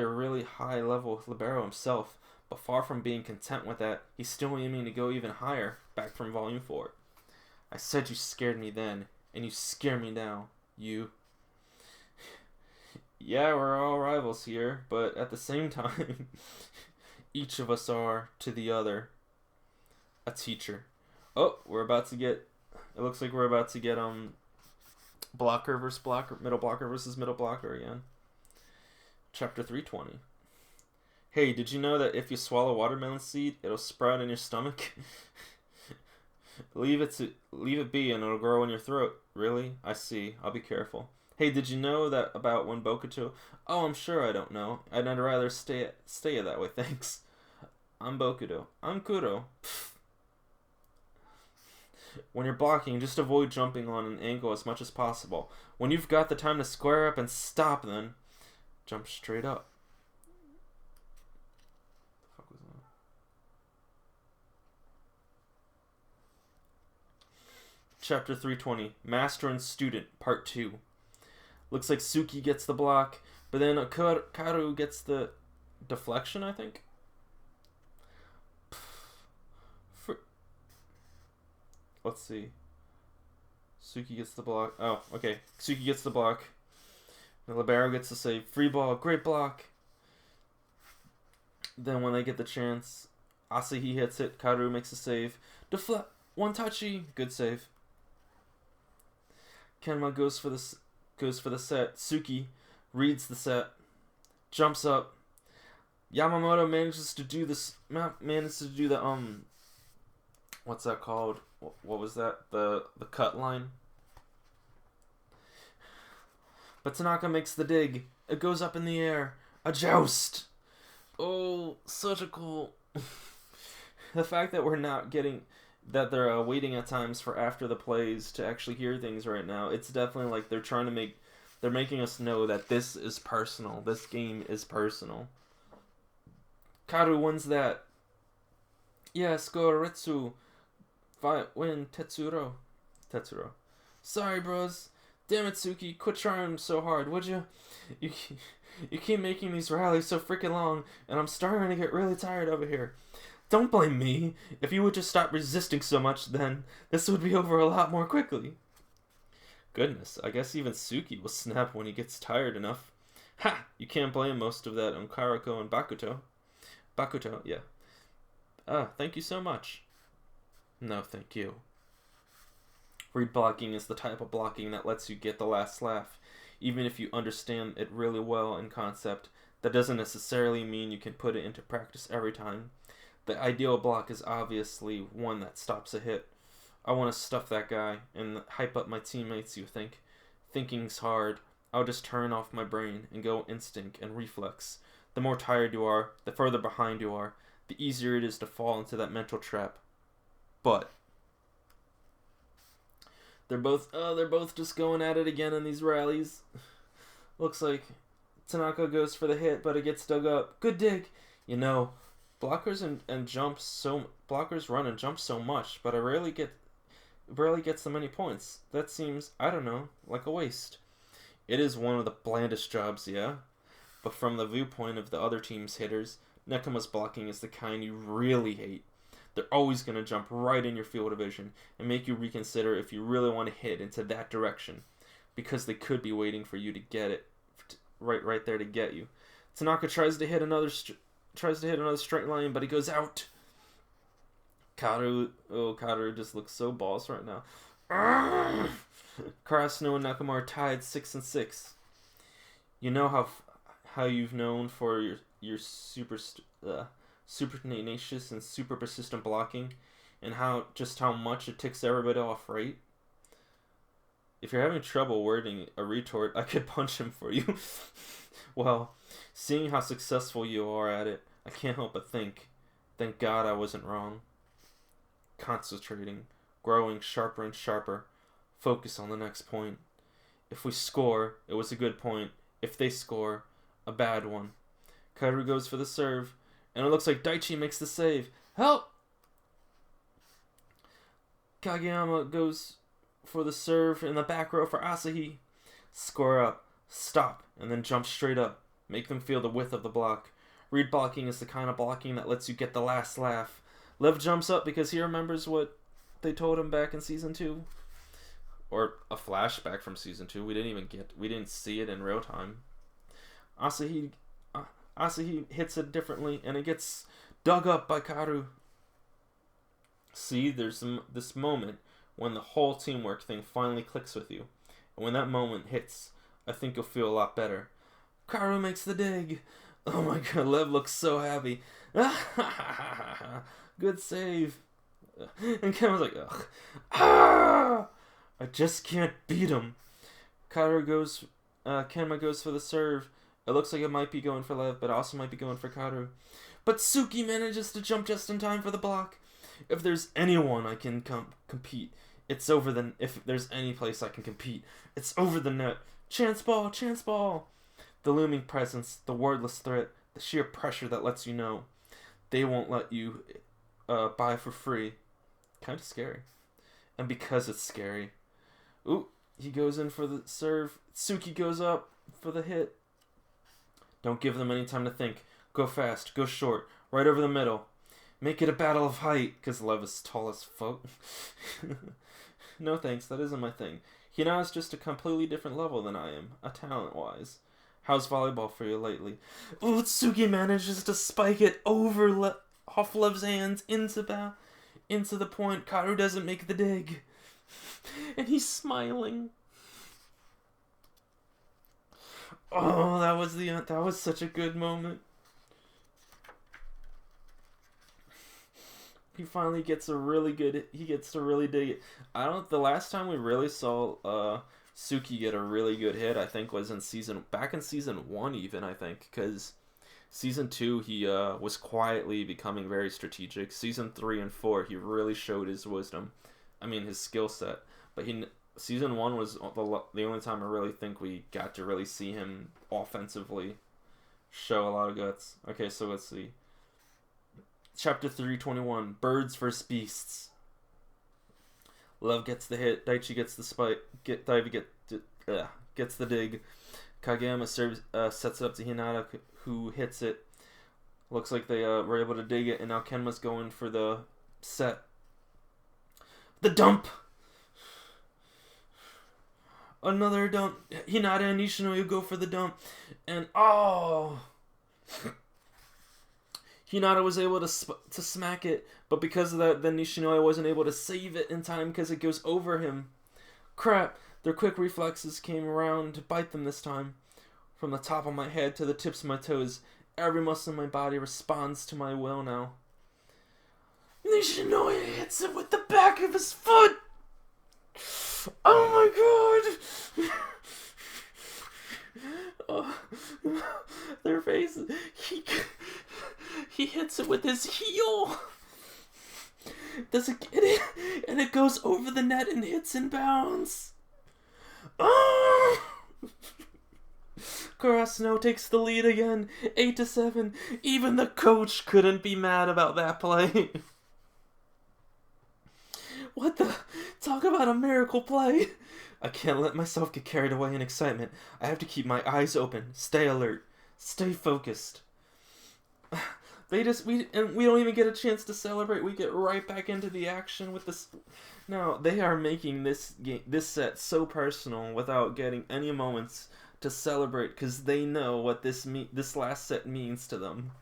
Speaker 1: really high level libero himself, but far from being content with that, he's still aiming to go even higher, back from Volume 4. I said you scared me then, and you scare me now, you. Yeah, we're all rivals here, but at the same time, each of us are, to the other, a teacher. Oh, it looks like we're about to get, blocker versus blocker, middle blocker versus middle blocker again. Chapter 320. Hey, did you know that if you swallow watermelon seed, it'll sprout in your stomach? Leave it be and it'll grow in your throat. Really? I see. I'll be careful. Hey, did you know that about when Bokuto? Oh, I'm sure I don't know. I'd rather stay that way, thanks. I'm Bokuto. I'm Kuro. Pfft. When you're blocking, just avoid jumping on an angle as much as possible. When you've got the time to square up and stop, then jump straight up. The fuck was that? Chapter 320, Master and Student, Part 2. Looks like Suki gets the block, but then Karu gets the deflection, I think? Let's see. Suki gets the block. Oh, okay. Suki gets the block. The libero gets the save. Free ball. Great block. Then when they get the chance, Asahi hits it. Karu makes a save. One touchy. Good save. Kenma goes for the set. Suki reads the set. Jumps up. Yamamoto manages to do the what's that called? What was that? The cut line. But Tanaka makes the dig. It goes up in the air. A joust. Oh, such a cool. The fact that we're not getting that they're waiting at times for after the plays to actually hear things right now. It's definitely like they're making us know that this is personal. This game is personal. Karu wins that. Yes, go Ritsu. Win Tetsuro. Tetsuro. Sorry, bros. Damn it, Suki. Quit trying so hard, would you? You keep making these rallies so freaking long, and I'm starting to get really tired over here. Don't blame me. If you would just stop resisting so much, then this would be over a lot more quickly. Goodness, I guess even Suki will snap when he gets tired enough. Ha! You can't blame most of that on Karako and Bakuto. Bakuto, yeah. Thank you so much. No, thank you. Read blocking is the type of blocking that lets you get the last laugh. Even if you understand it really well in concept, that doesn't necessarily mean you can put it into practice every time. The ideal block is obviously one that stops a hit. I want to stuff that guy and hype up my teammates, you think. Thinking's hard. I'll just turn off my brain and go instinct and reflex. The more tired you are, the further behind you are, the easier it is to fall into that mental trap. But they're both just going at it again in these rallies. Looks like Tanaka goes for the hit, but it gets dug up. Good dig. You know, blockers run and jump so much, but I rarely gets them any points. That seems, I don't know, like a waste. It is one of the blandest jobs, yeah. But from the viewpoint of the other team's hitters, Nekoma's blocking is the kind you really hate. They're always going to jump right in your field of vision and make you reconsider if you really want to hit into that direction, because they could be waiting for you to get it right there to get you. Tanaka tries to hit another straight line, but he goes out. Karu just looks so boss right now. Karasuno and Nakama are tied 6-6. You know how you've known for your super tenacious and super persistent blocking, and how much it ticks everybody off, right? If you're having trouble wording a retort, I could punch him for you. Well, seeing how successful you are at it, I can't help but think, thank God I wasn't wrong. Concentrating, growing sharper and sharper. Focus on the next point. If we score, it was a good point. If they score, a bad one. Kaoru goes for the serve, and it looks like Daichi makes the save. Help! Kageyama goes for the serve in the back row for Asahi. Score up, stop, and then jump straight up. Make them feel the width of the block. Read blocking is the kind of blocking that lets you get the last laugh. Lev jumps up because he remembers what they told him back in Season 2. Or a flashback from Season 2. We didn't see it in real time. Asahi hits it differently, and it gets dug up by Karu. See, there's this moment when the whole teamwork thing finally clicks with you. And when that moment hits, I think you'll feel a lot better. Karu makes the dig. Oh my god, Lev looks so happy. Good save. And Kenma's like, ugh. Ah! I just can't beat him. Kenma goes for the serve. It looks like it might be going for Lev, but also might be going for Karu. But Suki manages to jump just in time for the block. If there's anyone I can compete, it's over the... If there's any place I can compete, it's over the net. Chance ball, chance ball. The looming presence, the wordless threat, the sheer pressure that lets you know they won't let you buy for free. Kind of scary. And because it's scary... Ooh, he goes in for the serve. Suki goes up for the hit. Don't give them any time to think. Go fast, go short, right over the middle. Make it a battle of height, because Lev is tall as fuck. No thanks, that isn't my thing. Hina's just a completely different level than I am, talent-wise. How's volleyball for you lately? Ooh, Tsuki manages to spike it over off Lev's hands into the point. Karu doesn't make the dig. And he's smiling. Oh, that was such a good moment. He finally gets he gets to really dig it. The last time we really saw Suki get a really good hit, I think, was back in season 1 even, I think, because season 2 he was quietly becoming very strategic. Season 3 and 4 he really showed his wisdom. His skill set. But season 1 was the only time I really think we got to really see him offensively show a lot of guts. Okay, so let's see. Chapter 321, Birds vs. Beasts. Love gets the hit. Daichi gets the spike. Gets the dig. Kageyama sets it up to Hinata, who hits it. Looks like they were able to dig it, and now Kenma's going for the set. The dump! Another dump. Hinata and Nishinoya go for the dump. And, oh! Hinata was able to smack it, but because of that, then Nishinoya wasn't able to save it in time because it goes over him. Crap! Their quick reflexes came around to bite them this time. From the top of my head to the tips of my toes, every muscle in my body responds to my will now. Nishinoya hits it with the back of his foot! Oh my god! Oh, their faces. He hits it with his heel! Does it get it? And it goes over the net and hits in bounds! Oh! Karasuno takes the lead again, 8-7. Even the coach couldn't be mad about that play. What the? Talk about a miracle play. I can't let myself get carried away in excitement. I have to keep my eyes open, stay alert, stay focused. We don't even get a chance to celebrate. We get right back into the action with this. Now they are making this set so personal without getting any moments to celebrate because they know what this last set means to them.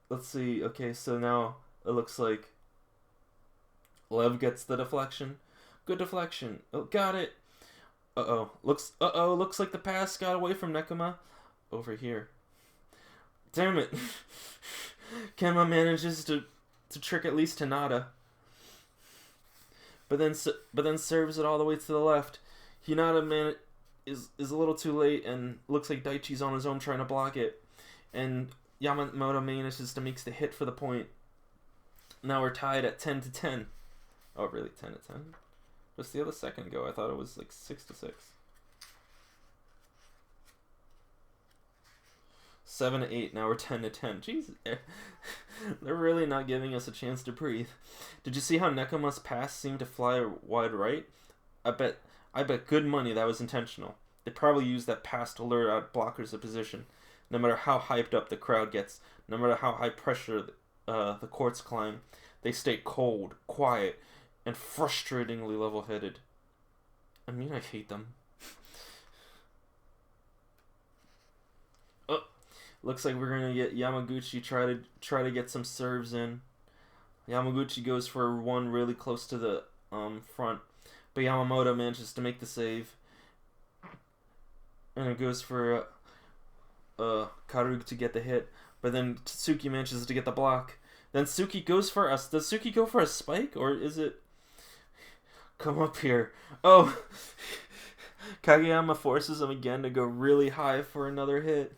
Speaker 1: Let's see. Okay, so now it looks like Lev gets the deflection. Good deflection. Oh, got it. Looks like the pass got away from Nekoma. Over here. Damn it. Kenma manages to trick at least Hinata. But then serves it all the way to the left. Hinata is a little too late and looks like Daichi's on his own trying to block it. And Yamamoto manages to make the hit for the point. Now we're tied at 10-10. Oh, really? 10-10? Just the other second ago, I thought it was like 6-6. 7-8. Now we're 10-10. Jeez, they're really not giving us a chance to breathe. Did you see how Nekoma's pass seemed to fly wide right? I bet good money that was intentional. They probably used that pass to lure out blockers of position. No matter how hyped up the crowd gets, no matter how high pressure the courts climb, they stay cold, quiet, and frustratingly level-headed. I mean, I hate them. Looks like we're gonna get Yamaguchi try to get some serves in. Yamaguchi goes for one really close to the front, but Yamamoto manages to make the save, and it goes for Karu to get the hit, but then Tsuki manages to get the block. Then Suki goes for us. Does Suki go for a spike, or is it? Come up here. Oh, Kageyama forces him again to go really high for another hit.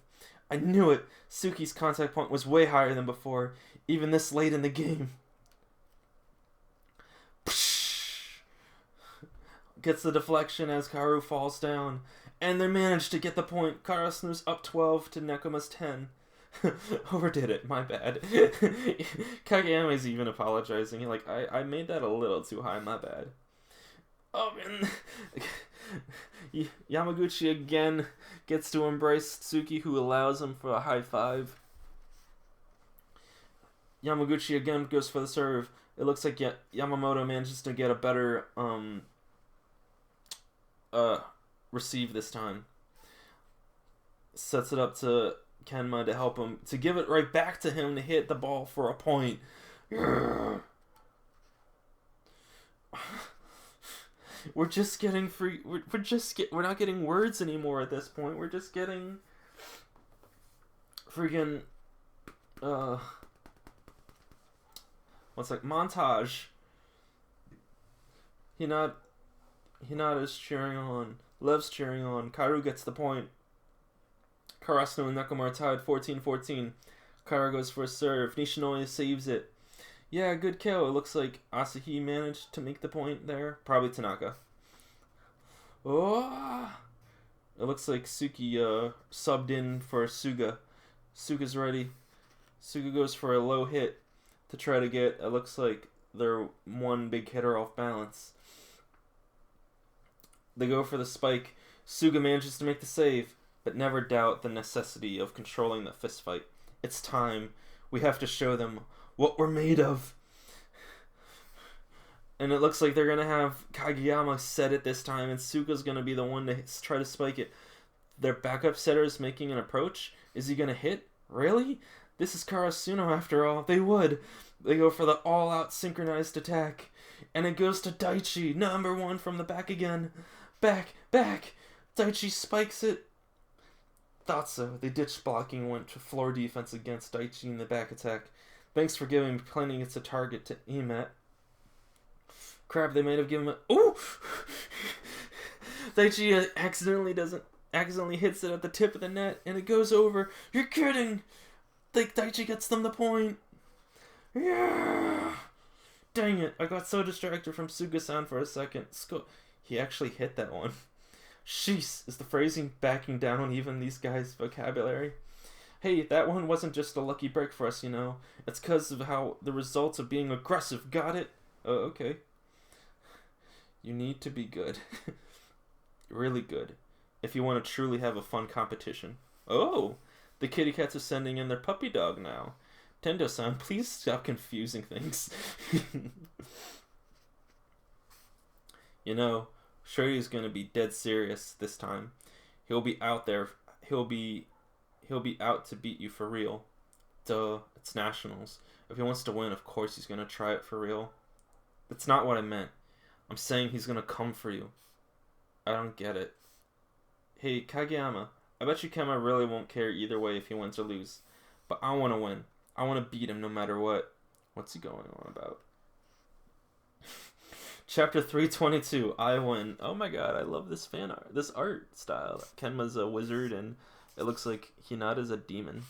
Speaker 1: I knew it. Suki's contact point was way higher than before, even this late in the game. Gets the deflection as Karu falls down, and they manage to get the point. Karasuno's up 12 to Nekoma's 10. Overdid it, my bad. Kageyama's even apologizing. Like, I made that a little too high, my bad. Oh, man. Yamaguchi again gets to embrace Tsuki, who allows him for a high five. Yamaguchi again goes for the serve. It looks like Yamamoto manages to get a better receive this time. Sets it up to Kenma to help him, to give it right back to him to hit the ball for a point. We're just getting free. We're not getting words anymore at this point. We're just getting freaking what's like montage. Hinata's cheering on. Lev's cheering on. Karu gets the point. Karasuno and Nekoma are tied 14-14. Karu goes for a serve. Nishinoya saves it. Yeah, good kill. It looks like Asahi managed to make the point there. Probably Tanaka. Oh! It looks like Suki subbed in for Suga. Suga's ready. Suga goes for a low hit to try to get, it looks like, their one big hitter off balance. They go for the spike. Suga manages to make the save, but never doubt the necessity of controlling the fistfight. It's time. We have to show them what we're made of. And it looks like they're going to have Kageyama set it this time, and Suga's going to be the one to try to spike it. Their backup setter is making an approach. Is he going to hit? Really? This is Karasuno after all. They would. They go for the all-out synchronized attack. And it goes to Daichi, number one from the back again. Back. Daichi spikes it. Thought so. They ditched blocking and went to floor defense against Daichi in the back attack. Thanks for giving me plenty as a target to aim at. Crap, they might have given him a... Ooh! Daichi accidentally hits it at the tip of the net, and it goes over. You're kidding! Daichi gets them the point. Yeah! Dang it, I got so distracted from Suga-san for a second. He actually hit that one. Sheesh, is the phrasing backing down even these guys' vocabulary? Hey, that one wasn't just a lucky break for us, you know. It's because of how the results of being aggressive, got it? Oh, okay. You need to be good. Really good. If you want to truly have a fun competition. Oh, the kitty cats are sending in their puppy dog now. Tendo-san, please stop confusing things. You know, Shirley's gonna be dead serious this time. He'll be out there. He'll be out to beat you for real. Duh, it's nationals. If he wants to win, of course he's gonna try it for real. That's not what I meant. I'm saying he's gonna come for you. I don't get it. Hey, Kageyama, I bet you Kenma really won't care either way if he wins or loses. But I want to win. I want to beat him no matter what. What's he going on about? Chapter 322, I win. Oh my god, I love this fan art. This art style. Kenma's a wizard and it looks like Hinata's a demon.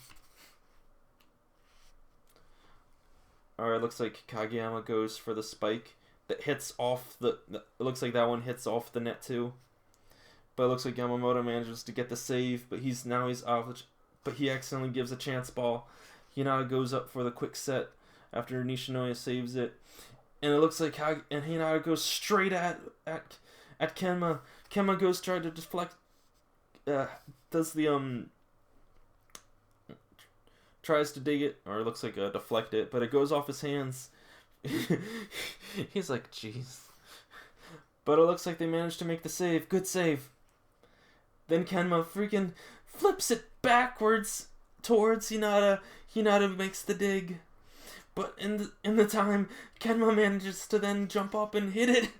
Speaker 1: Alright, it looks like Kageyama goes for the spike that hits off it looks like that one hits off the net too. But it looks like Yamamoto manages to get the save, but he's off. But he accidentally gives a chance ball. Hinata goes up for the quick set after Nishinoya saves it, and it looks like Hinata goes straight at Kenma. Kenma goes try to deflect. Tries to dig it, or it looks like deflect it, but it goes off his hands. He's like, jeez. But it looks like they managed to make the save. Good save. Then Kenma freaking flips it backwards towards Hinata. Hinata makes the dig. But in the time, Kenma manages to then jump up and hit it.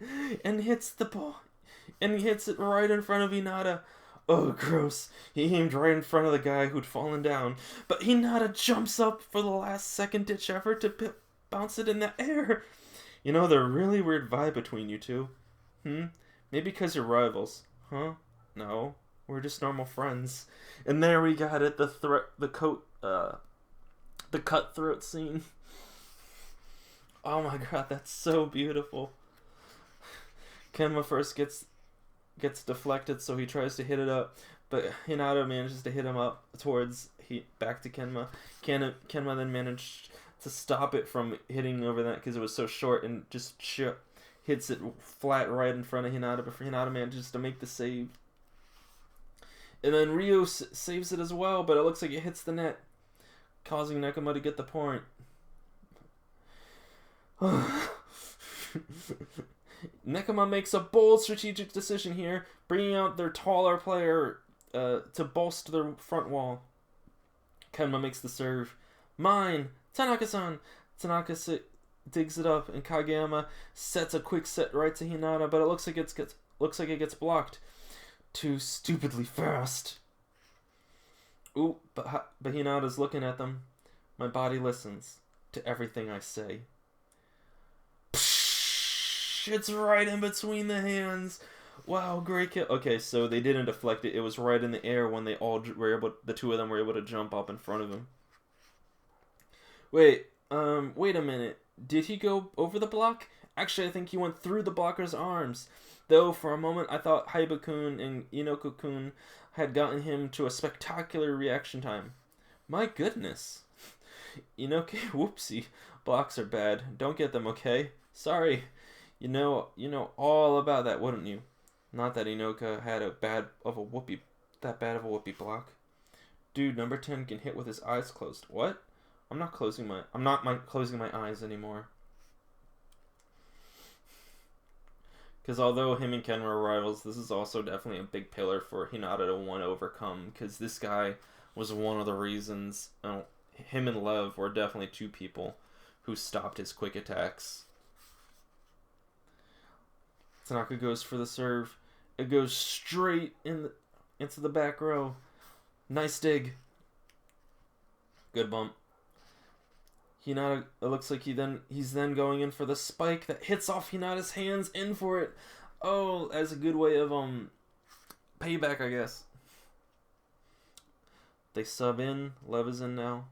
Speaker 1: And hits the ball. And he hits it right in front of Hinata. Oh, gross. He aimed right in front of the guy who'd fallen down. But Hinata jumps up for the last second ditch effort to bounce it in the air. You know, there's a really weird vibe between you two. Maybe because you're rivals. Huh? No. We're just normal friends. And there we got it, the Cutthroat Scene. Oh my god, that's so beautiful. Kenma first gets deflected, so he tries to hit it up, but Hinata manages to hit him up back to Kenma. Kenma then managed to stop it from hitting over that because it was so short and just hits it flat right in front of Hinata, but Hinata manages to make the save. And then Ryo saves it as well, but it looks like it hits the net, causing Nekoma to get the point. Nekoma makes a bold strategic decision here, bringing out their taller player to bolster their front wall. Kenma makes the serve. Mine! Tanaka-san! Tanaka digs it up, and Kageyama sets a quick set right to Hinata, but it looks like it gets blocked. Too stupidly fast. Ooh, but Hinata's looking at them. My body listens to everything I say. Psh, it's right in between the hands. Wow, great kill. Okay, so they didn't deflect it. It was right in the air when the two of them were able to jump up in front of him. Wait a minute. Did he go over the block? Actually, I think he went through the blocker's arms. Though, for a moment, I thought Haiba-kun and Inoko-kun had gotten him to a spectacular reaction time. My goodness. Inoki, whoopsie. Blocks are bad. Don't get them, okay? Sorry. You know all about that, wouldn't you? Not that Inoka had that bad of a whoopee block. Dude, number 10 can hit with his eyes closed. What? I'm not closing my eyes anymore. Because although him and Kenma are rivals, this is also definitely a big pillar for Hinata to want to overcome. Because this guy was one of the reasons. Him and Lev were definitely two people who stopped his quick attacks. Tanaka goes for the serve. It goes straight into the back row. Nice dig. Good bump. Hinata, it looks like he's then going in for the spike that hits off Hinata's hands, in for it. Oh, as a good way of payback, I guess. They sub in. Lev is in now.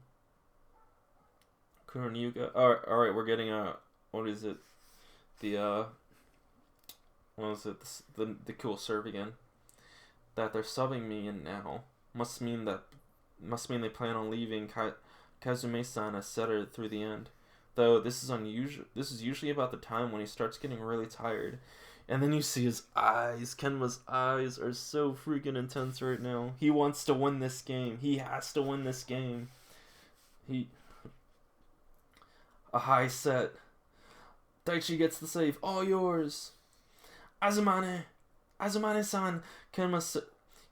Speaker 1: Kuronyuka. Alright, we're getting what is it? The cool serve again. That they're subbing me in now. Must mean they plan on leaving Kazume-san as setter through the end. Though this is unusual. This is usually about the time when he starts getting really tired. And then you see his eyes. Kenma's eyes are so freaking intense right now. He wants to win this game. He has to win this game. A high set. Daichi gets the save. All yours. Azumane-san. Kenma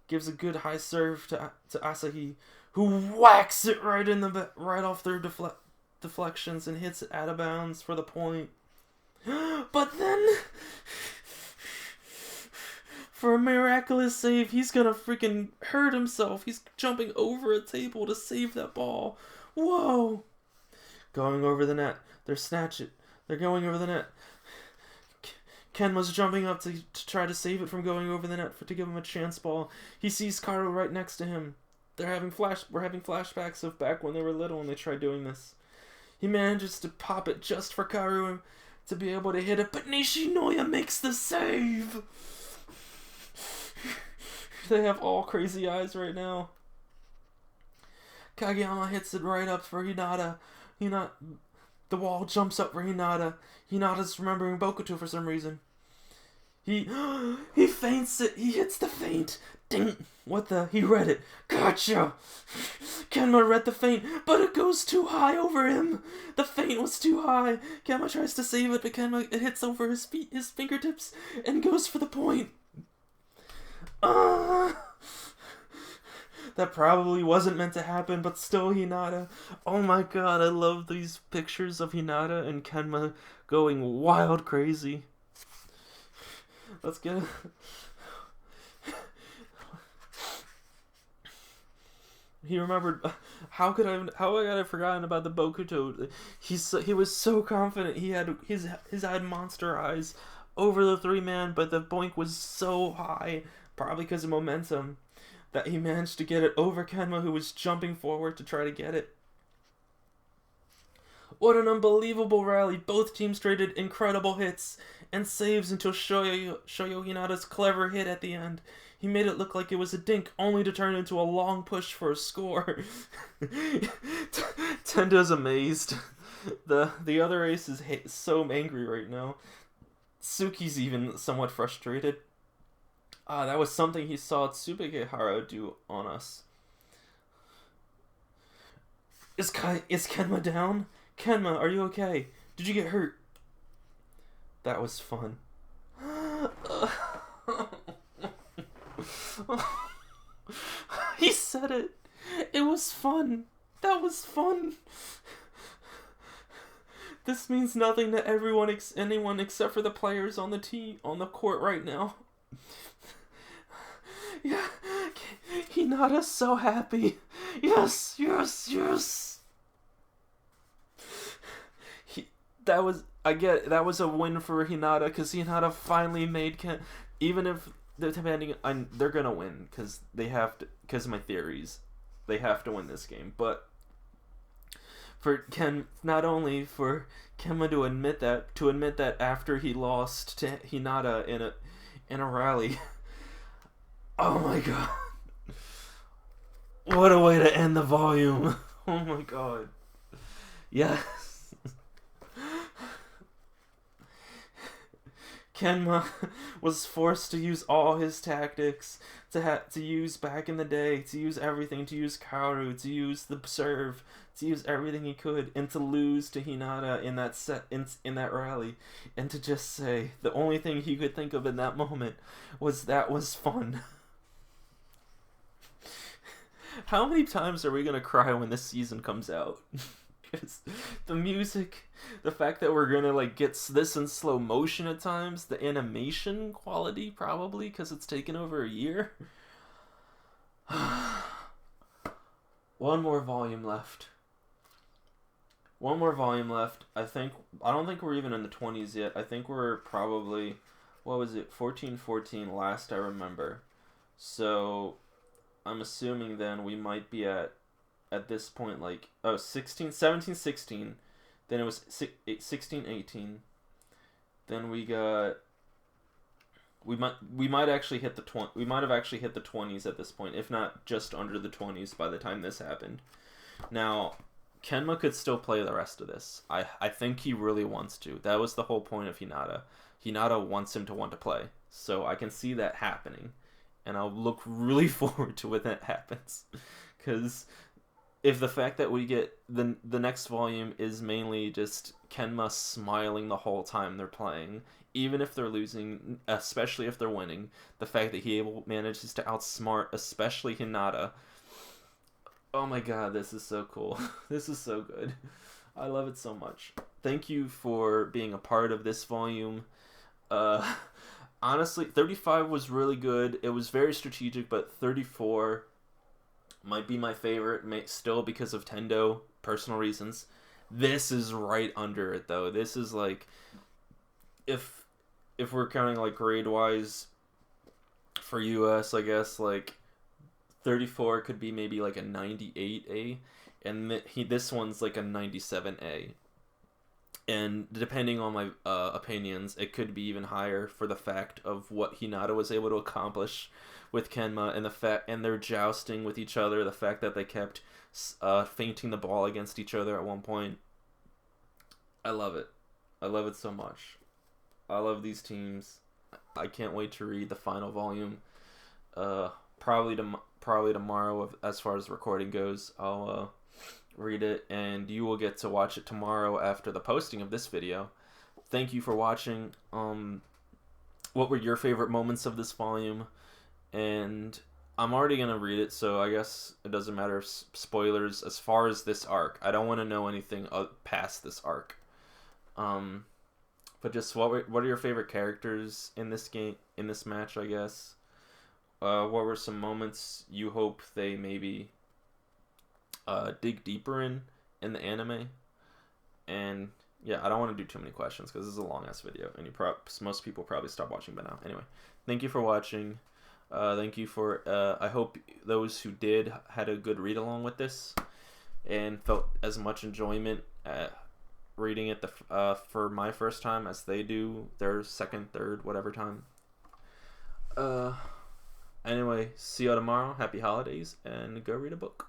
Speaker 1: gives a good high serve to Asahi, who whacks it right off their deflections and hits it out of bounds for the point. But then, for a miraculous save, he's gonna freaking hurt himself. He's jumping over a table to save that ball. Whoa! Going over the net. They're going over the net. Kenma's jumping up to try to save it from going over the net to give him a chance ball. He sees Karu right next to him. We're having flashbacks of back when they were little and they tried doing this. He manages to pop it just for Karu to be able to hit it, but Nishinoya makes the save! They have all crazy eyes right now. Kageyama hits it right up for Hinata. The wall jumps up for Hinata. Hinata's remembering Bokuto for some reason. He feints it. He hits the feint. Ding! He read it. Gotcha! Kenma read the feint, but it goes too high over him. The feint was too high. Kenma tries to save it, but it hits over his fingertips, and goes for the point. That probably wasn't meant to happen, but still Hinata. Oh my god, I love these pictures of Hinata and Kenma going wild crazy. Let's get it. He remembered. How could I have forgotten about the Bokuto? He was so confident. He had had monster eyes over the 3-man, but the boink was so high, probably because of momentum, that he managed to get it over Kenma, who was jumping forward to try to get it. What an unbelievable rally. Both teams traded incredible hits and saves until Shoyo Hinata's clever hit at the end. He made it look like it was a dink, only to turn into a long push for a score. Tendo's amazed. The other ace is so angry right now. Tsuki's even somewhat frustrated. That was something he saw Tsubigehara do on us. Is Kenma down? Kenma, are you okay? Did you get hurt? That was fun. He said it. It was fun. That was fun. This means nothing to anyone except for the players on the court right now. Yeah, Hinata's so happy. Yes. That was a win for Hinata, because Hinata finally made even if they're gonna win, because of my theories, they have to win this game. But not only for Kenma to admit that after he lost to Hinata in a rally. Oh my god. What a way to end the volume. Oh my god. Yes. Kenma was forced to use all his tactics to use back in the day, to use everything, to use Kaoru, to use the serve, to use everything he could, and to lose to Hinata in that in that rally, and to just say the only thing he could think of in that moment was that was fun. How many times are we gonna cry when this season comes out? Because the music, the fact that we're gonna like get this in slow motion at times, the animation quality probably because it's taken over a year. One more volume left. One more volume left. I don't think we're even in the 20s yet. I think we're probably, what was it, 1414 last I remember. So I'm assuming then we might be at this point like 16 17 16, then it was 16 18, then we might actually hit we might have actually hit the 20s at this point, if not just under the 20s by the time this happened. Now Kenma could still play the rest of this. I think he really wants to. That was the whole point of Hinata wants him to want to play, so I can see that happening, and I'll look really forward to when that happens, because if the fact that we get the next volume is mainly just Kenma smiling the whole time they're playing, even if they're losing, especially if they're winning, the fact that he manages to outsmart especially Hinata. Oh my god, this is so cool. This is so good. I love it so much. Thank you for being a part of this volume. Honestly, 35 was really good. It was very strategic, but 34 might be my favorite, still because of Tendo, personal reasons. This is right under it, though. This is like, if we're counting like grade-wise for US, I guess, like, 34 could be maybe like a 98A, and this one's like a 97A. And depending on my opinions, it could be even higher for the fact of what Hinata was able to accomplish with Kenma, and their jousting with each other, the fact that they kept feinting the ball against each other at one point. I love it. I love it so much. I love these teams. I can't wait to read the final volume. Probably tomorrow, as far as recording goes. I'll read it, and you will get to watch it tomorrow after the posting of this video. Thank you for watching. What were your favorite moments of this volume? And I'm already gonna read it, so I guess it doesn't matter. Spoilers as far as this arc. I don't want to know anything past this arc. But just what are your favorite characters in this game, in this match, I guess? What were some moments you hope they maybe dig deeper in the anime? And yeah, I don't want to do too many questions because this is a long ass video, and most people probably stop watching by now. Anyway, thank you for watching. Thank you for. I hope those who did had a good read along with this, and felt as much enjoyment reading it for my first time as they do their second, third, whatever time. Anyway, see you tomorrow. Happy holidays, and go read a book.